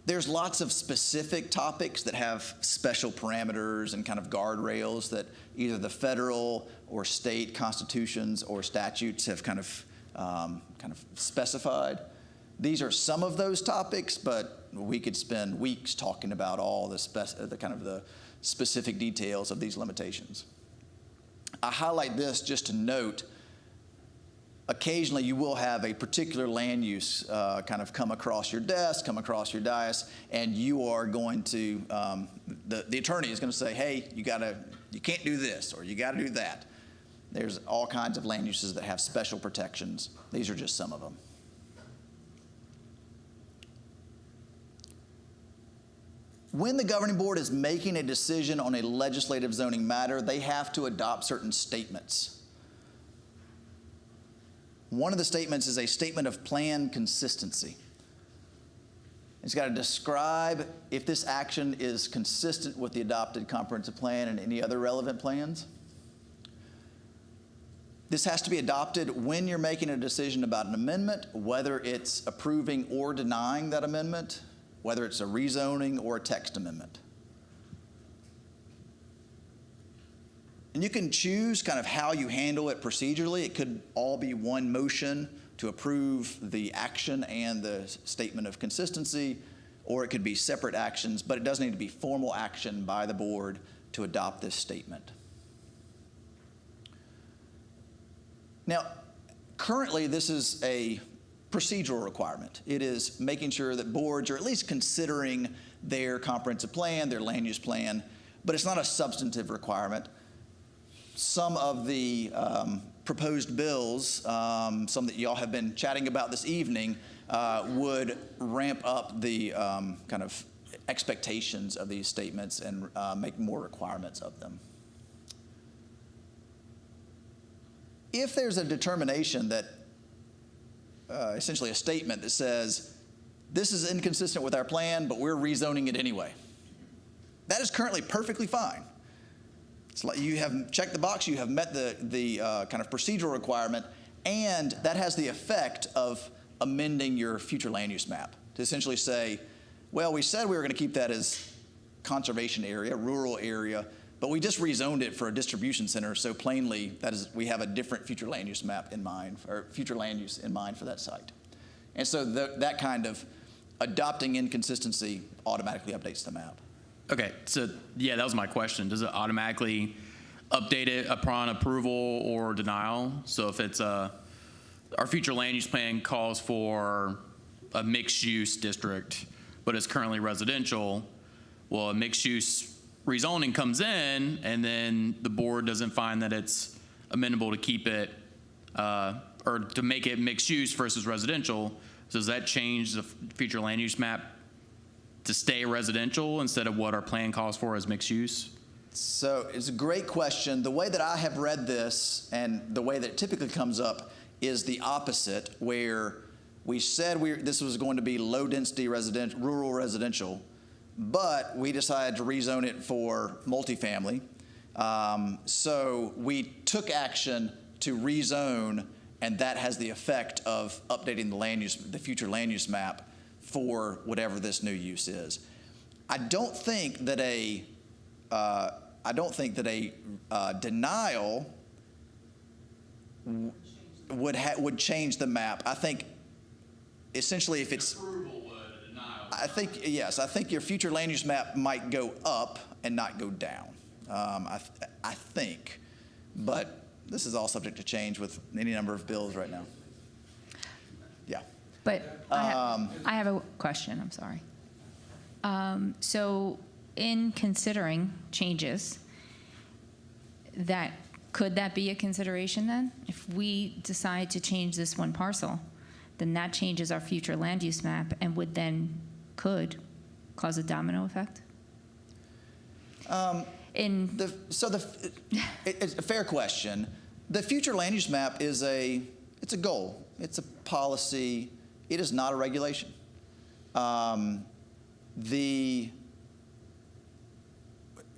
There's lots of specific topics that have special parameters and kind of guardrails that either the federal or state constitutions or statutes have kind of specified. These are some of those topics, but we could spend weeks talking about all the specific details of these limitations. I highlight this just to note, occasionally you will have a particular land use kind of come across your desk, come across your dais, and you are going to, the attorney is going to say, hey, you can't do this, or you got to do that. There's all kinds of land uses that have special protections. These are just some of them. When the governing board is making a decision on a legislative zoning matter, they have to adopt certain statements. One of the statements is a statement of plan consistency. It's got to describe if this action is consistent with the adopted comprehensive plan and any other relevant plans. This has to be adopted when you're making a decision about an amendment, whether it's approving or denying that amendment, whether it's a rezoning or a text amendment. And you can choose kind of how you handle it procedurally. It could all be one motion to approve the action and the statement of consistency, or it could be separate actions, but it does need to be formal action by the board to adopt this statement. Now, currently this is a procedural requirement. It is making sure that boards are at least considering their comprehensive plan, their land use plan, but it's not a substantive requirement. Some of the proposed bills, some that y'all have been chatting about this evening, would ramp up the kind of expectations of these statements and make more requirements of them. If there's a determination that essentially a statement that says, this is inconsistent with our plan, but we're rezoning it anyway, that is currently perfectly fine. It's like you have checked the box, you have met the kind of procedural requirement, and that has the effect of amending your future land use map to essentially say, well, we said we were going to keep that as conservation area, rural area, but we just rezoned it for a distribution center, so plainly that is, we have a different future land use map in mind, or future land use in mind for that site. And so that kind of adopting inconsistency automatically updates the map. Okay, so yeah, that was my question. Does it automatically update it upon approval or denial? So if it's our future land use plan calls for a mixed use district, but it's currently residential, well, a mixed use rezoning comes in and then the board doesn't find that it's amenable to keep it or to make it mixed use versus residential. Does that change the future land use map to stay residential instead of what our plan calls for as mixed use? So it's a great question. The way that I have read this and the way that it typically comes up is the opposite, where we said this was going to be low density residential, rural residential, but we decided to rezone it for multifamily. So we took action to rezone, and that has the effect of updating the land use, the future land use map for whatever this new use is. I don't think that a denial would change the map. I think essentially if it's Approval would, a denial. I think yes. I think your future land use map might go up and not go down. I think, but this is all subject to change with any number of bills right now. Yeah. But I have a question, I'm sorry. So in considering changes, could that be a consideration then? If we decide to change this one parcel, then that changes our future land use map and could cause a domino effect? It's a fair question. The future land use map is it's a goal. It's a policy. It is not a regulation. The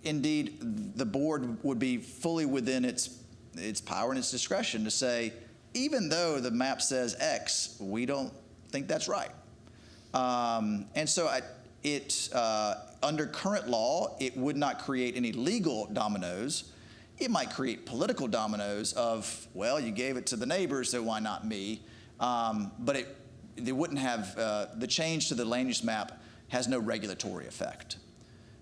indeed, the board would be fully within its power and its discretion to say, even though the map says X, we don't think that's right. And so under current law, it would not create any legal dominoes. It might create political dominoes of, well, you gave it to the neighbors, so why not me? But it wouldn't have, the change to the land use map has no regulatory effect.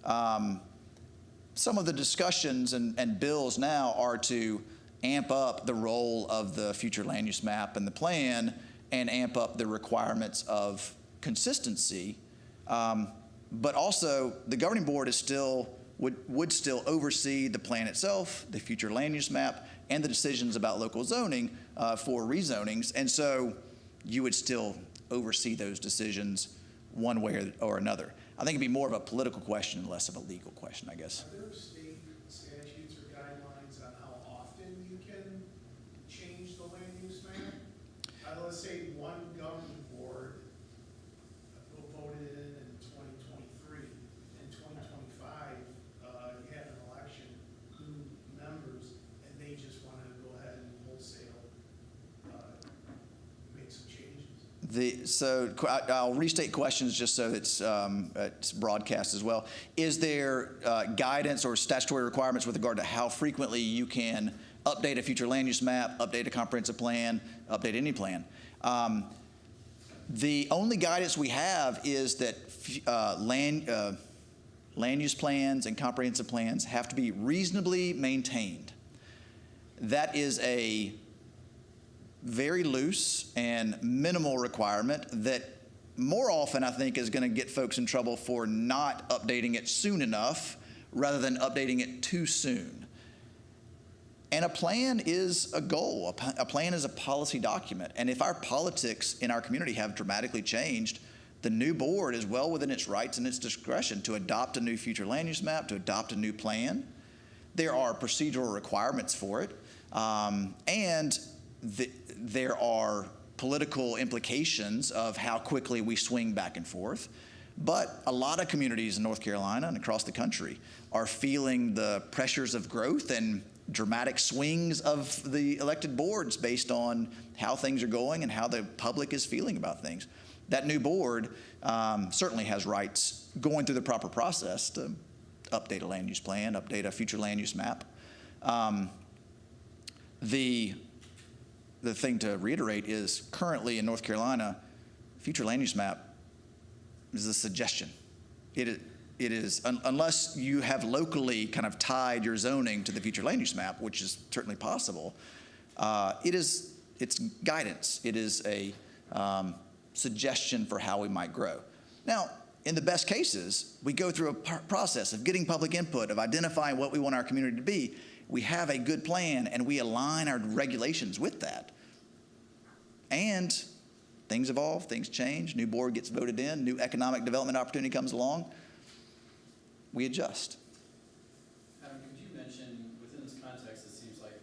Some of the discussions and bills now are to amp up the role of the future land use map and the plan and amp up the requirements of consistency. But also, the governing board is still, would still oversee the plan itself, the future land use map, and the decisions about local zoning for rezonings. And so you would still oversee those decisions one way or another. I think it'd be more of a political question and less of a legal question, I guess. Are there state statutes or guidelines on how often you can change the land use map? Let's say one governing board voted in 2023. In 2025, you had an election, new members, and they just wanted to go ahead and wholesale make some changes. So I'll restate questions just so it's broadcast as well. Is there guidance or statutory requirements with regard to how frequently you can update a future land use map, update a comprehensive plan, update any plan? The only guidance we have is that land use plans and comprehensive plans have to be reasonably maintained. That is a very loose and minimal requirement that more often I think is going to get folks in trouble for not updating it soon enough rather than updating it too soon. And a plan is a goal. A plan is a policy document. And if our politics in our community have dramatically changed, the new board is well within its rights and its discretion to adopt a new future land use map, to adopt a new plan. There are procedural requirements for it. And there are political implications of how quickly we swing back and forth. But a lot of communities in North Carolina and across the country are feeling the pressures of growth and dramatic swings of the elected boards based on how things are going and how the public is feeling about things. That new board certainly has rights going through the proper process to update a land use plan, update a future land use map. The thing to reiterate is currently in North Carolina, future land use map is a suggestion. It is, unless you have locally kind of tied your zoning to the future land use map, which is certainly possible, it's guidance. It is a suggestion for how we might grow. Now, in the best cases, we go through a process of getting public input, of identifying what we want our community to be. We have a good plan, and we align our regulations with that. And things evolve, things change, new board gets voted in, new economic development opportunity comes along. We adjust. Adam, could you mention, within this context, it seems like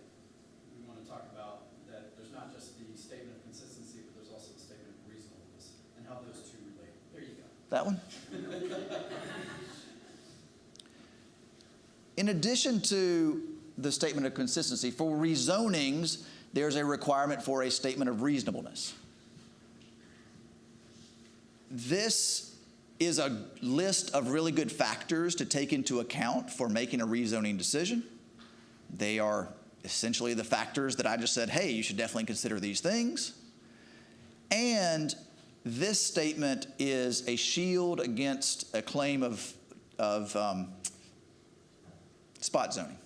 we want to talk about that there's not just the statement of consistency, but there's also the statement of reasonableness, and how those two relate. There you go. That one? In addition to the statement of consistency, for rezonings, there's a requirement for a statement of reasonableness. This is a list of really good factors to take into account for making a rezoning decision. They are essentially the factors that I just said, hey, you should definitely consider these things. And this statement is a shield against a claim of spot zoning.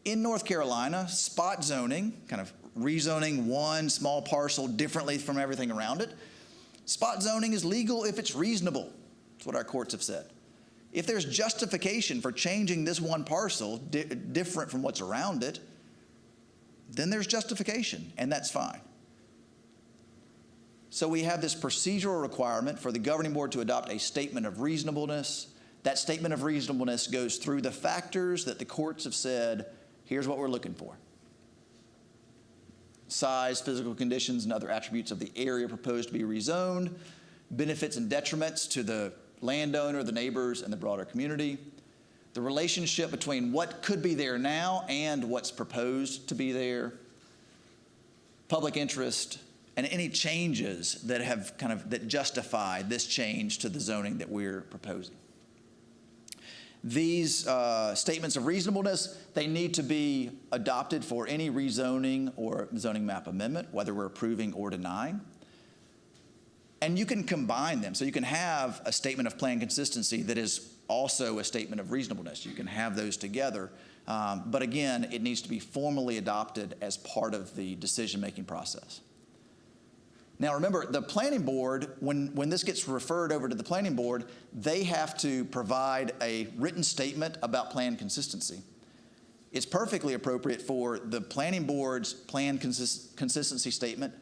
In North Carolina, spot zoning, kind of rezoning one small parcel differently from everything around it, spot zoning is legal if it's reasonable. That's what our courts have said. If there's justification for changing this one parcel different from what's around it, then there's justification, and that's fine. So we have this procedural requirement for the governing board to adopt a statement of reasonableness. That statement of reasonableness goes through the factors that the courts have said, here's what we're looking for. Size, physical conditions, and other attributes of the area proposed to be rezoned, benefits and detriments to the landowner, the neighbors, and the broader community, the relationship between what could be there now and what's proposed to be there, public interest, and any changes that have that justify this change to the zoning that we're proposing. These statements of reasonableness, they need to be adopted for any rezoning or zoning map amendment, whether we're approving or denying. And you can combine them. So you can have a statement of plan consistency that is also a statement of reasonableness. You can have those together. But again, it needs to be formally adopted as part of the decision-making process. Now remember, the planning board, when this gets referred over to the planning board, they have to provide a written statement about plan consistency. It's perfectly appropriate for the planning board's plan consistency statement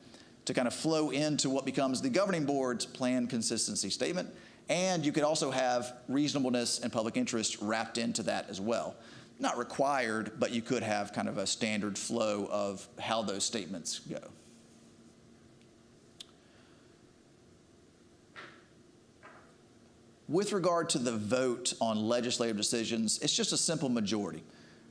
to kind of flow into what becomes the governing board's plan consistency statement. And you could also have reasonableness and public interest wrapped into that as well. Not required, but you could have kind of a standard flow of how those statements go. With regard to the vote on legislative decisions, it's just a simple majority.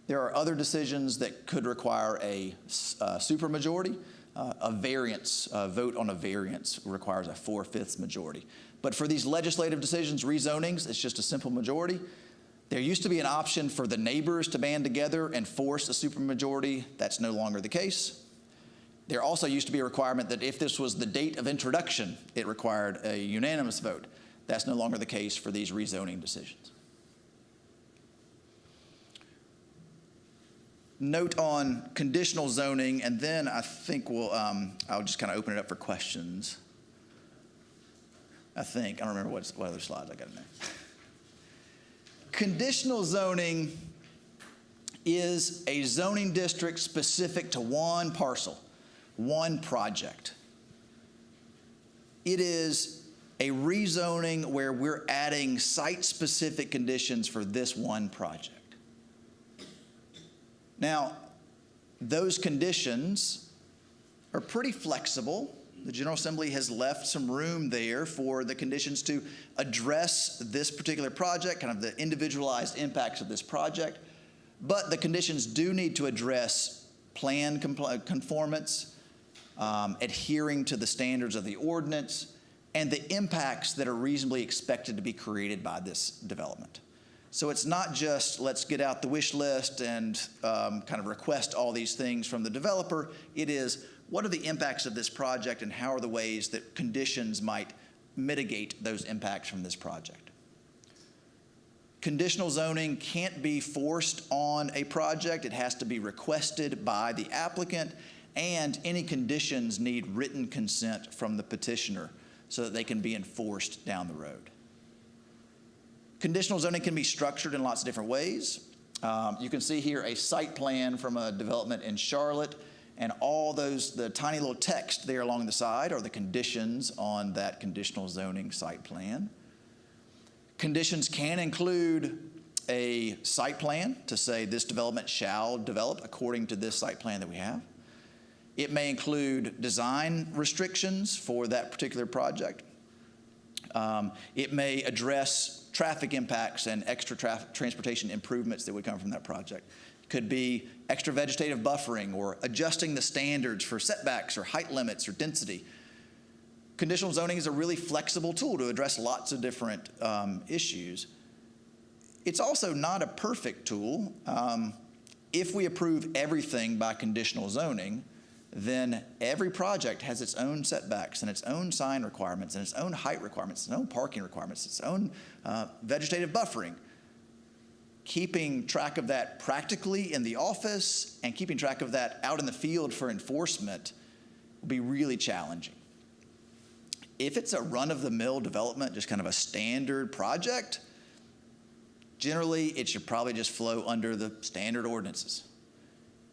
There are other decisions that could require a supermajority. A variance, vote on a variance requires a 4/5 majority. But for these legislative decisions, rezonings, it's just a simple majority. There used to be an option for the neighbors to band together and force a supermajority. That's no longer the case. There also used to be a requirement that if this was the date of introduction, it required a unanimous vote. That's no longer the case for these rezoning decisions. Note on conditional zoning, and then I think I'll just kind of open it up for questions. I don't remember what other slides I got in there. Conditional zoning is a zoning district specific to one parcel, one project. It is a rezoning where we're adding site-specific conditions for this one project. Now, those conditions are pretty flexible. The General Assembly has left some room there for the conditions to address this particular project, kind of the individualized impacts of this project. But the conditions do need to address plan conformance, adhering to the standards of the ordinance, and the impacts that are reasonably expected to be created by this development. So it's not just let's get out the wish list and kind of request all these things from the developer. It is what are the impacts of this project and how are the ways that conditions might mitigate those impacts from this project. Conditional zoning can't be forced on a project. It has to be requested by the applicant, and any conditions need written consent from the petitioner so that they can be enforced down the road. Conditional zoning can be structured in lots of different ways. You can see here a site plan from a development in Charlotte, and all the tiny little text there along the side are the conditions on that conditional zoning site plan. Conditions can include a site plan to say this development shall develop according to this site plan that we have. It may include design restrictions for that particular project. It may address traffic impacts and extra transportation improvements that would come from that project. It could be extra vegetative buffering or adjusting the standards for setbacks or height limits or density. Conditional zoning is a really flexible tool to address lots of different issues. It's also not a perfect tool. If we approve everything by conditional zoning, then every project has its own setbacks and its own sign requirements and its own height requirements, its own parking requirements, its own vegetative buffering. Keeping track of that practically in the office and keeping track of that out in the field for enforcement will be really challenging. If it's a run-of-the-mill development, just kind of a standard project, generally it should probably just flow under the standard ordinances.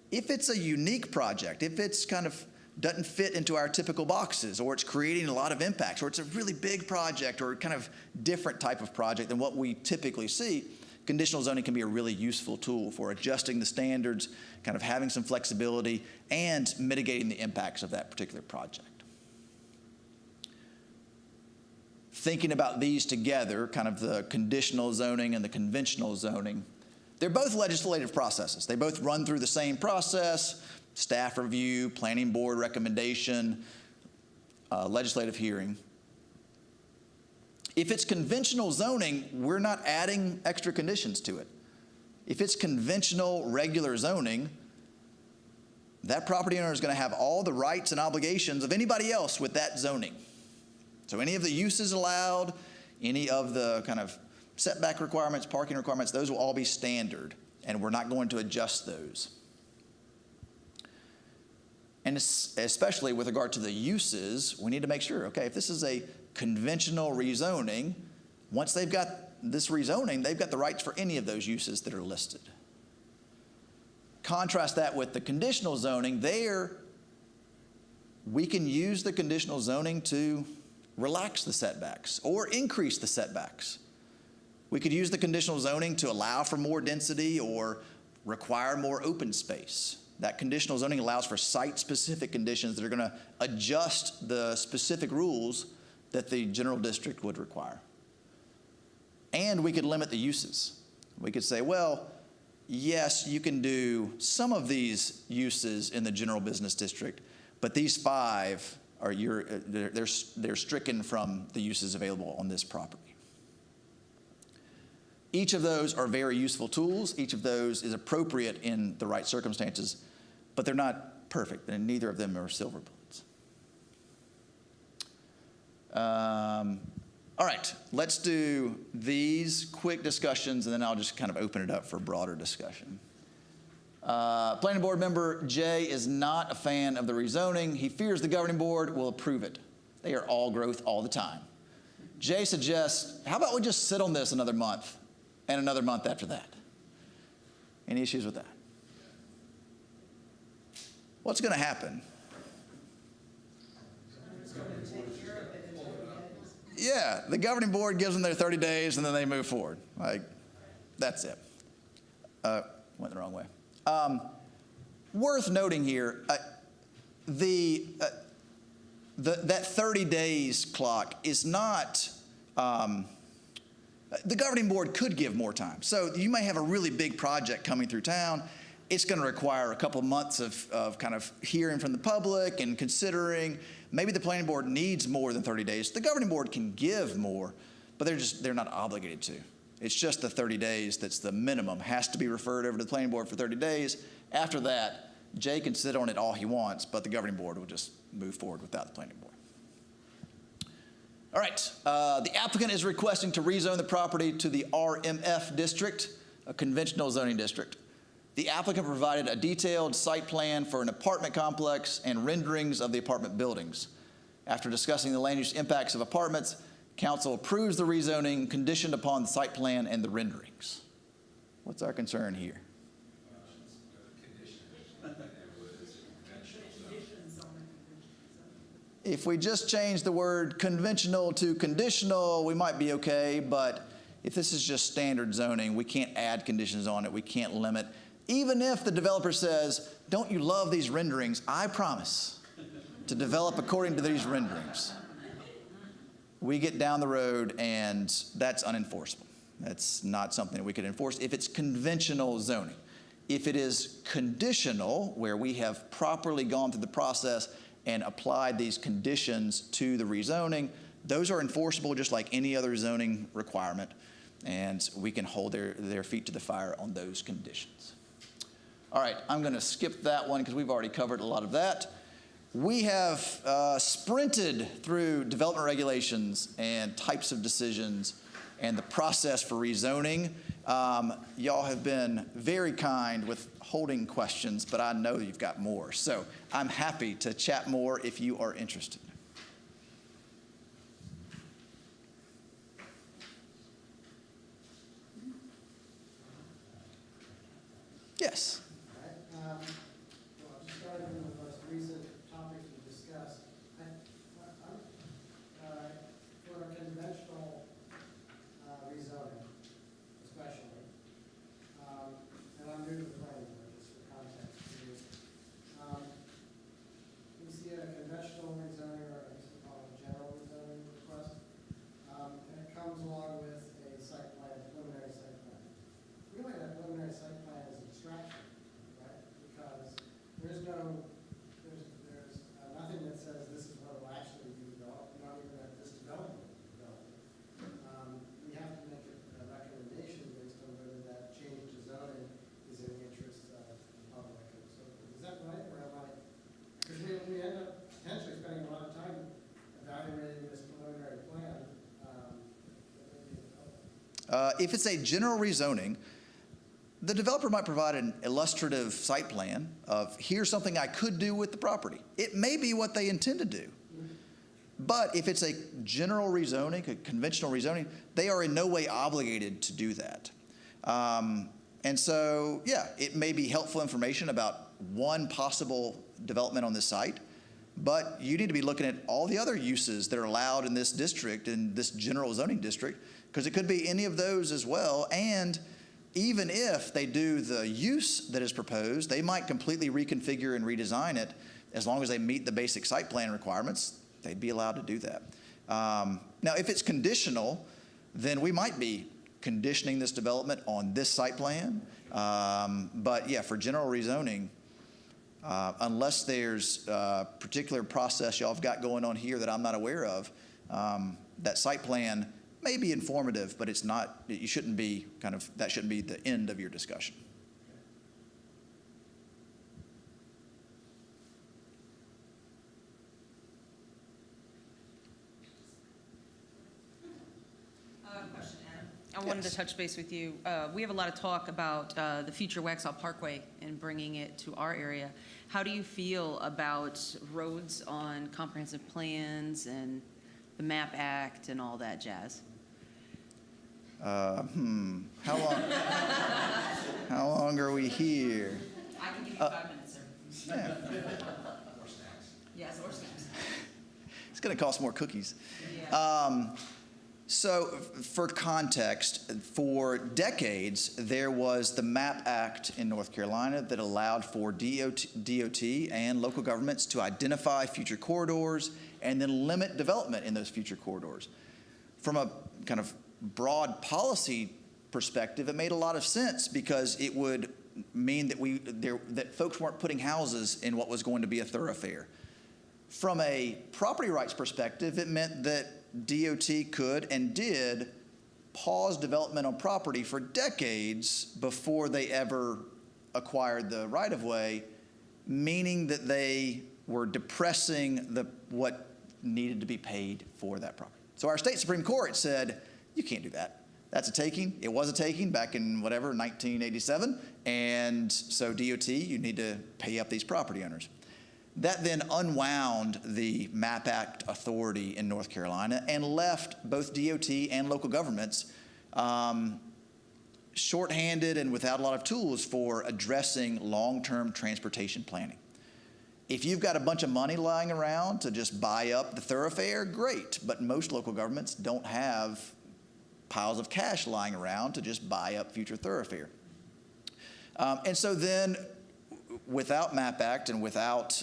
If it's a unique project, if it's kind of doesn't fit into our typical boxes, or it's creating a lot of impacts, or it's a really big project or kind of different type of project than what we typically see, conditional zoning can be a really useful tool for adjusting the standards, kind of having some flexibility, and mitigating the impacts of that particular project. Thinking about these together, kind of the conditional zoning and the conventional zoning, They're both legislative processes. They both run through the same process: staff review, planning board recommendation, legislative hearing. If it's conventional zoning, we're not adding extra conditions to it. If it's conventional, regular zoning, that property owner is going to have all the rights and obligations of anybody else with that zoning. So any of the uses allowed, any of the kind of setback requirements, parking requirements, those will all be standard, and we're not going to adjust those. And especially with regard to the uses, we need to make sure, okay, if this is a conventional rezoning, once they've got this rezoning, they've got the rights for any of those uses that are listed. Contrast that with the conditional zoning. There, we can use the conditional zoning to relax the setbacks or increase the setbacks. We could use the conditional zoning to allow for more density or require more open space. That conditional zoning allows for site-specific conditions that are going to adjust the specific rules that the general district would require. And we could limit the uses. We could say, well, yes, you can do some of these uses in the general business district, but these 5 are they're stricken from the uses available on this property. Each of those are very useful tools. Each of those is appropriate in the right circumstances, but they're not perfect, and neither of them are silver bullets. All right, let's do these quick discussions, and then I'll just kind of open it up for broader discussion. Planning board member Jay is not a fan of the rezoning. He fears the governing board will approve it. They are all growth all the time. Jay suggests, how about we just sit on this another month and another month after that? Any issues with that? What's going to happen? Yeah, the governing board gives them their 30 days and then they move forward. Like, that's it. Went the wrong way. Worth noting here, that 30 days clock is not, the governing board could give more time. So you may have a really big project coming through town. It's going to require a couple of months of kind of hearing from the public and considering. Maybe the planning board needs more than 30 days. The governing board can give more, but they're not obligated to. It's just the 30 days that's the minimum. Has to be referred over to the planning board for 30 days. After that, Jay can sit on it all he wants, but the governing board will just move forward without the planning board. All right, the applicant is requesting to rezone the property to the RMF district, a conventional zoning district. The applicant provided a detailed site plan for an apartment complex and renderings of the apartment buildings. After discussing the land use impacts of apartments, council approves the rezoning conditioned upon the site plan and the renderings. What's our concern here? If we just change the word conventional to conditional, we might be okay, but if this is just standard zoning, we can't add conditions on it, we can't limit. Even if the developer says, don't you love these renderings? I promise to develop according to these renderings. We get down the road and that's unenforceable. That's not something that we could enforce if it's conventional zoning. If it is conditional, where we have properly gone through the process and applied these conditions to the rezoning, those are enforceable just like any other zoning requirement, and we can hold their feet to the fire on those conditions. All right, I'm going to skip that one because we've already covered a lot of that. We have sprinted through development regulations and types of decisions and the process for rezoning. Y'all have been very kind with holding questions, but I know you've got more. So I'm happy to chat more if you are interested. Yes. Well, just starting from the most recent topics we discussed, for a conventional rezoning, especially, and I'm new to the planning board, just for context. We see a conventional rezoning, or I used to call it a general rezoning request, and it comes along with a site plan, preliminary site plan. We might have preliminary If it's a general rezoning, the developer might provide an illustrative site plan of here's something I could do with the property. It may be what they intend to do. But if it's a general rezoning, a conventional rezoning, they are in no way obligated to do that. And so, yeah, it may be helpful information about one possible development on this site, but you need to be looking at all the other uses that are allowed in this district, in this general zoning district, because it could be any of those as well. And even if they do the use that is proposed, they might completely reconfigure and redesign it. As long as they meet the basic site plan requirements, they'd be allowed to do that. Now, if it's conditional, then we might be conditioning this development on this site plan. But yeah, for general rezoning, unless there's a particular process y'all have got going on here that I'm not aware of, that site plan may be informative, but it's not, you shouldn't be that shouldn't be the end of your discussion. Question, Adam. I wanted Yes. to touch base with you. We have a lot of talk about the future Waxhaw Parkway and bringing it to our area. How do you feel about roads on comprehensive plans and the MAP Act and all that jazz? How long are we here? I can give you 5 minutes, sir. Yeah. Yes, or snacks. It's going to cost more cookies. Yeah. So for context, for decades, there was the MAP Act in North Carolina that allowed for DOT and local governments to identify future corridors and then limit development in those future corridors. From a kind of broad policy perspective, it made a lot of sense because it would mean that folks weren't putting houses in what was going to be a thoroughfare. From a property rights perspective, it meant that DOT could and did pause development on property for decades before they ever acquired the right-of-way, meaning that they were depressing what needed to be paid for that property. So our state Supreme Court said, you can't do that. That's a taking. It was a taking back in 1987. And so DOT, you need to pay up these property owners. That then unwound the MAP Act authority in North Carolina and left both DOT and local governments shorthanded and without a lot of tools for addressing long-term transportation planning. If you've got a bunch of money lying around to just buy up the thoroughfare, great. But most local governments don't have piles of cash lying around to just buy up future thoroughfare. And so then, without MAP Act and without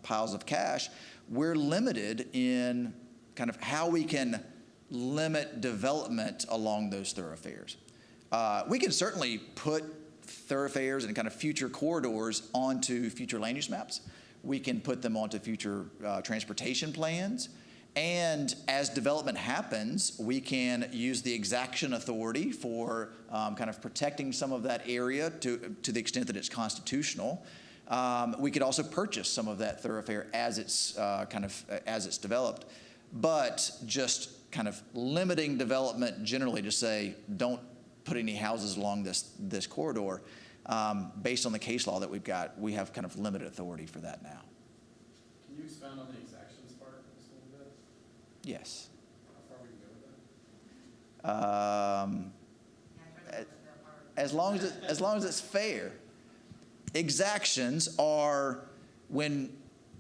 piles of cash, we're limited in kind of how we can limit development along those thoroughfares. We can certainly put thoroughfares and kind of future corridors onto future land use maps. We can put them onto future transportation plans. And as development happens, we can use the exaction authority for kind of protecting some of that area to the extent that it's constitutional. We could also purchase some of that thoroughfare as it's developed. But just kind of limiting development generally to say, don't put any houses along this corridor, based on the case law that we've got, we have kind of limited authority for that now. Can you expound on the exactions part just a little bit? Yes. How far we can go with that? As long as it's fair. Exactions are when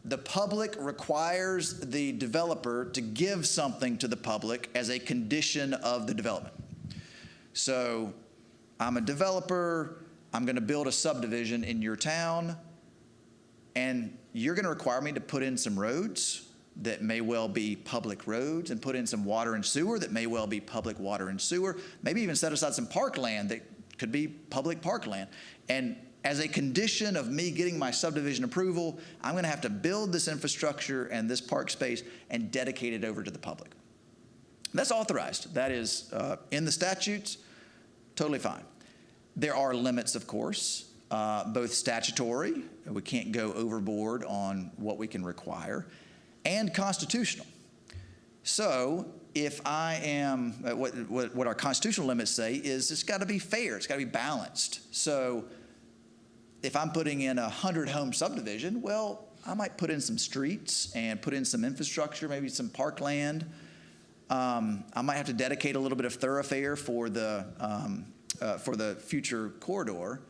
the public requires the developer to give something to the public as a condition of the development. So I'm a developer, I'm going to build a subdivision in your town, and you're going to require me to put in some roads that may well be public roads and put in some water and sewer that may well be public water and sewer, maybe even set aside some parkland that could be public parkland. And as a condition of me getting my subdivision approval, I'm going to have to build this infrastructure and this park space and dedicate it over to the public. That's authorized. That is in the statutes, totally fine. There are limits, of course, both statutory, we can't go overboard on what we can require, and constitutional. So if I am, what our constitutional limits say is it's got to be fair, it's got to be balanced. So if I'm putting in a 100-home subdivision, well, I might put in some streets and put in some infrastructure, maybe some parkland. I might have to dedicate a little bit of thoroughfare for the future corridor.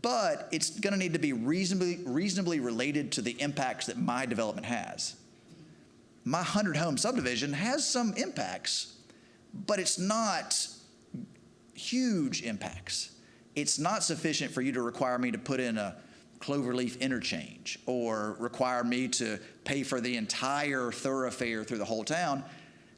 But it's going to need to be reasonably related to the impacts that my development has. My 100-home subdivision has some impacts, but it's not huge impacts. It's not sufficient for you to require me to put in a cloverleaf interchange or require me to pay for the entire thoroughfare through the whole town,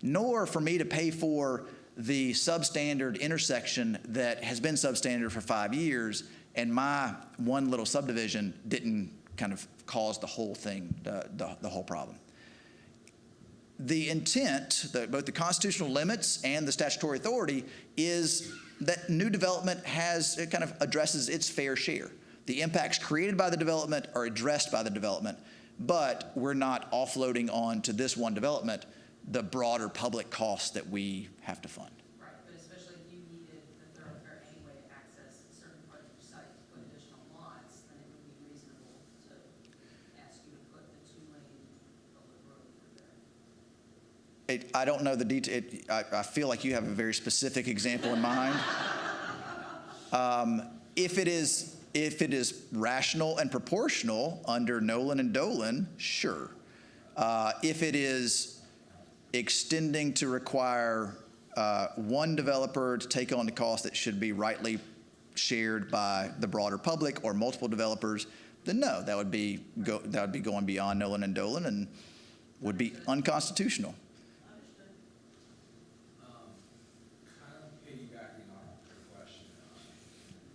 nor for me to pay for the substandard intersection that has been substandard for 5 years, and my one little subdivision didn't kind of cause the whole thing, the whole problem. The intent, both the constitutional limits and the statutory authority, is that new development it kind of addresses its fair share. The impacts created by the development are addressed by the development, but we're not offloading on to this one development the broader public costs that we have to fund. Right, but especially if you needed the thoroughfare anyway to access a certain part of your site to put additional lots, then it would be reasonable to ask you to put the 2-lane public road through there. I don't know the detail. I feel like you have a very specific example in mind. If it is rational and proportional under Nolan and Dolan, sure. If it is extending to require one developer to take on the cost that should be rightly shared by the broader public or multiple developers, then no, that would be going beyond Nolan and Dolan and would be unconstitutional. Kind of piggybacking on your question,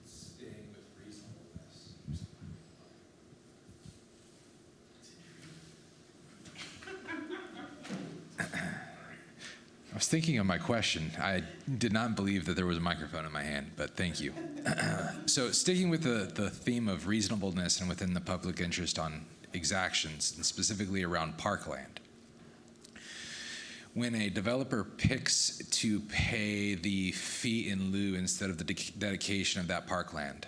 staying with reasonableness. I was thinking of my question. I did not believe that there was a microphone in my hand, but thank you. So sticking with the theme of reasonableness and within the public interest on exactions, and specifically around parkland. When a developer picks to pay the fee in lieu instead of the dedication of that parkland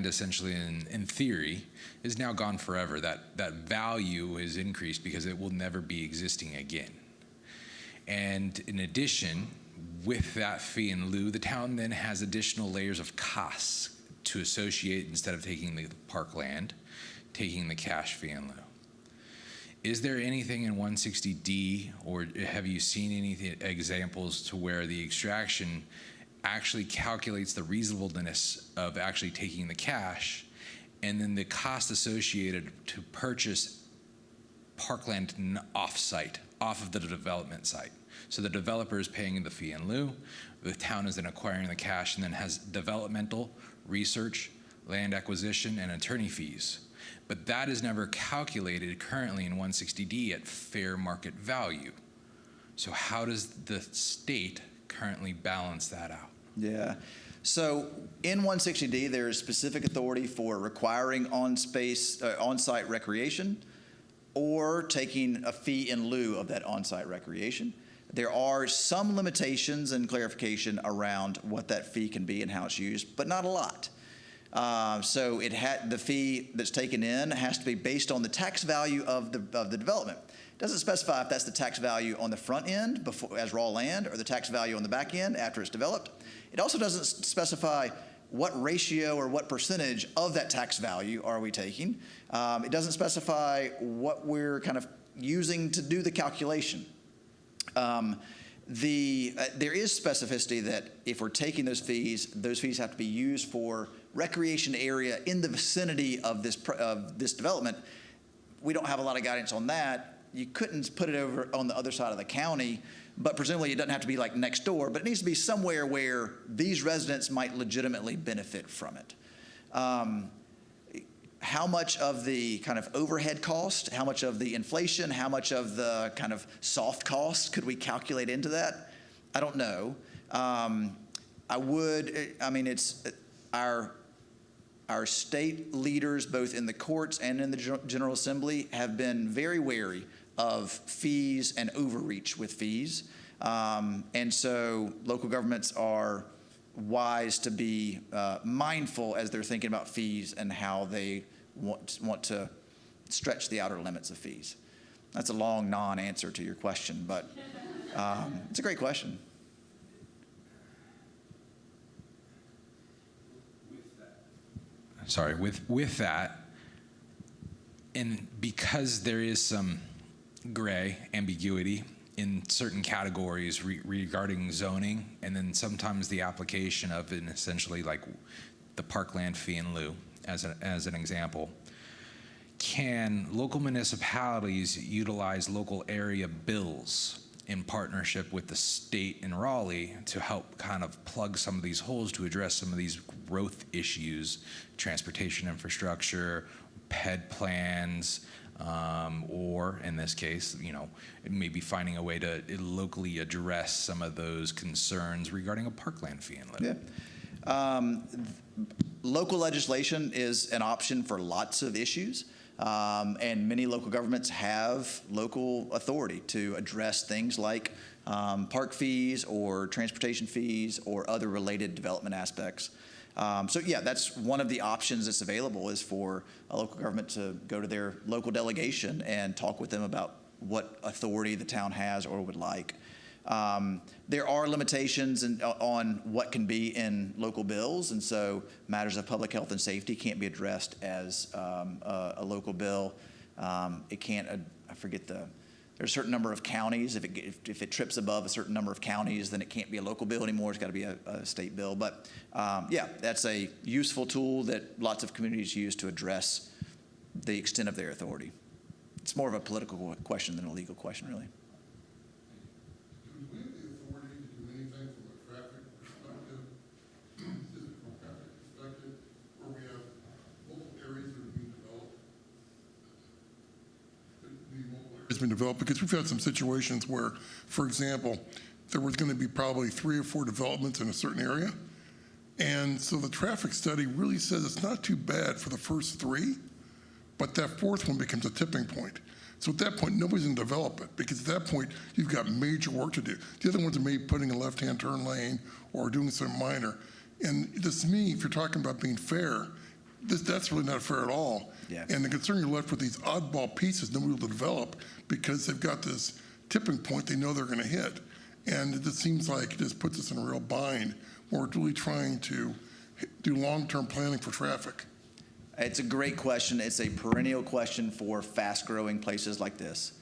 essentially, in theory, is now gone forever. That value is increased because it will never be existing again. And in addition, with that fee in lieu, the town then has additional layers of costs to associate instead of taking the parkland, taking the cash fee in lieu. Is there anything in 160D, or have you seen any examples to where the extraction actually calculates the reasonableness of actually taking the cash, and then the cost associated to purchase parkland off-site, off of the development site? So the developer is paying the fee in lieu, the town is then acquiring the cash, and then has developmental, research, land acquisition, and attorney fees. But that is never calculated currently in 160D at fair market value. So how does the state currently balance that out? Yeah. So in 160D, there is specific authority for requiring on-site recreation or taking a fee in lieu of that on-site recreation. There are some limitations and clarification around what that fee can be and how it's used, but not a lot. So the fee that's taken in has to be based on the tax value of the development. It doesn't specify if that's the tax value on the front end as raw land or the tax value on the back end after it's developed. It also doesn't specify what ratio or what percentage of that tax value are we taking. It doesn't specify what we're kind of using to do the calculation. There is specificity that if we're taking those fees have to be used for recreation area in the vicinity of this development. We don't have a lot of guidance on that. You couldn't put it over on the other side of the county, but presumably it doesn't have to be like next door, but it needs to be somewhere where these residents might legitimately benefit from it. How much of the kind of overhead cost, how much of the inflation, how much of the kind of soft cost could we calculate into that? I don't know. It's our state leaders, both in the courts and in the General Assembly, have been very wary of fees and overreach with fees. And so local governments are wise to be mindful as they're thinking about fees and how they want to stretch the outer limits of fees. That's a long non-answer to your question, but it's a great question. Sorry, with that, and because there is some gray ambiguity in certain categories regarding zoning, and then sometimes the application of an essentially like the parkland fee in lieu as an example, can local municipalities utilize local area bills in partnership with the state in Raleigh to help kind of plug some of these holes to address some of these growth issues, transportation infrastructure, PED plans, or in this case, maybe finding a way to locally address some of those concerns regarding a parkland fee in lieu? Yeah. Local legislation is an option for lots of issues. And many local governments have local authority to address things like park fees or transportation fees or other related development aspects. So yeah, that's one of the options that's available, is for a local government to go to their local delegation and talk with them about what authority the town has or would like. There are limitations on what can be in local bills, and so matters of public health and safety can't be addressed as a local bill. It can't, I forget there's a certain number of counties. If it trips above a certain number of counties, then it can't be a local bill anymore. It's got to be a state bill. But yeah, that's a useful tool that lots of communities use to address the extent of their authority. It's more of a political question than a legal question, really. Been developed, because we've had some situations where, for example, there was going to be probably 3 or 4 developments in a certain area, and so the traffic study really says it's not too bad for the first 3, but that 4th one becomes a tipping point. So at that point, nobody's going to develop it, because at that point you've got major work to do. The other ones are maybe putting a left-hand turn lane or doing some minor. And this, to me, if you're talking about being fair, that's really not fair at all. Yeah. And the concern, you're left with these oddball pieces nobody will develop because they've got this tipping point they know they're going to hit. And it just seems like it just puts us in a real bind where we're really trying to do long-term planning for traffic. It's a great question. It's a perennial question for fast-growing places like this.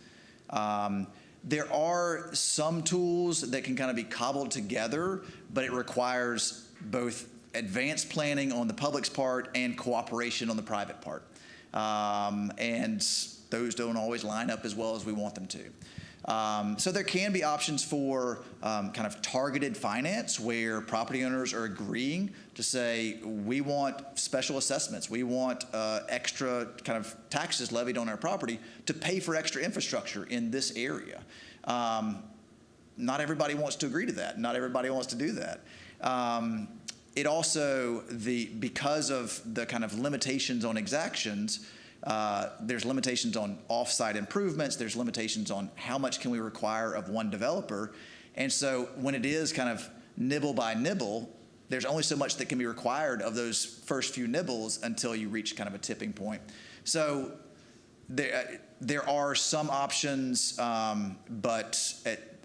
There are some tools that can kind of be cobbled together, but it requires both advanced planning on the public's part and cooperation on the private part. And those don't always line up as well as we want them to. So there can be options for kind of targeted finance where property owners are agreeing to say, we want special assessments, we want extra kind of taxes levied on our property to pay for extra infrastructure in this area. Not everybody wants to agree to that. Not everybody wants to do that. It also, because of the kind of limitations on exactions, there's limitations on off-site improvements, there's limitations on how much can we require of one developer. And so when it is kind of nibble by nibble, there's only so much that can be required of those first few nibbles until you reach kind of a tipping point. So there are some options, but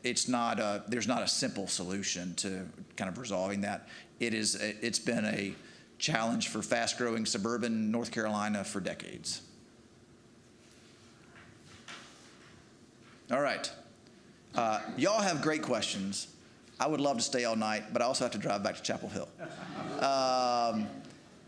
there's not a simple solution to kind of resolving that. It's been a challenge for fast-growing suburban North Carolina for decades. All right. Y'all have great questions. I would love to stay all night, but I also have to drive back to Chapel Hill.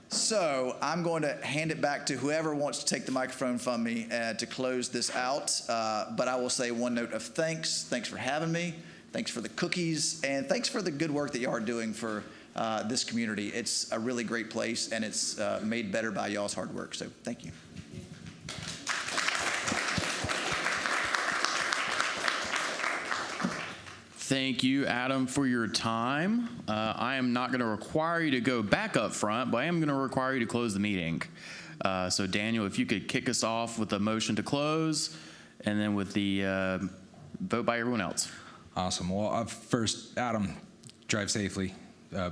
So I'm going to hand it back to whoever wants to take the microphone from me to close this out. But I will say one note of thanks. Thanks for having me. Thanks for the cookies. And thanks for the good work that y'all are doing for this community. It's a really great place, and it's made better by y'all's hard work. So thank you. Thank you, Adam, for your time. I am not going to require you to go back up front, but I am going to require you to close the meeting. So Daniel, if you could kick us off with a motion to close, and then with the vote by everyone else. Awesome. Well, first, Adam, drive safely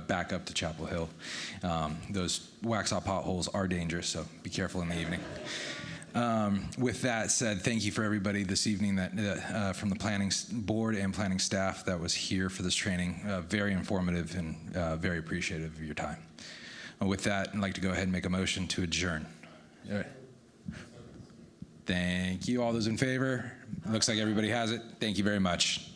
back up to Chapel Hill. Those Waxhaw potholes are dangerous, so be careful in the evening. With that said, thank you for everybody this evening that from the planning board and planning staff that was here for this training. Very informative and very appreciative of your time. With that, I'd like to go ahead and make a motion to adjourn. All right. Thank you. All those in favor? Looks like everybody has it. Thank you very much.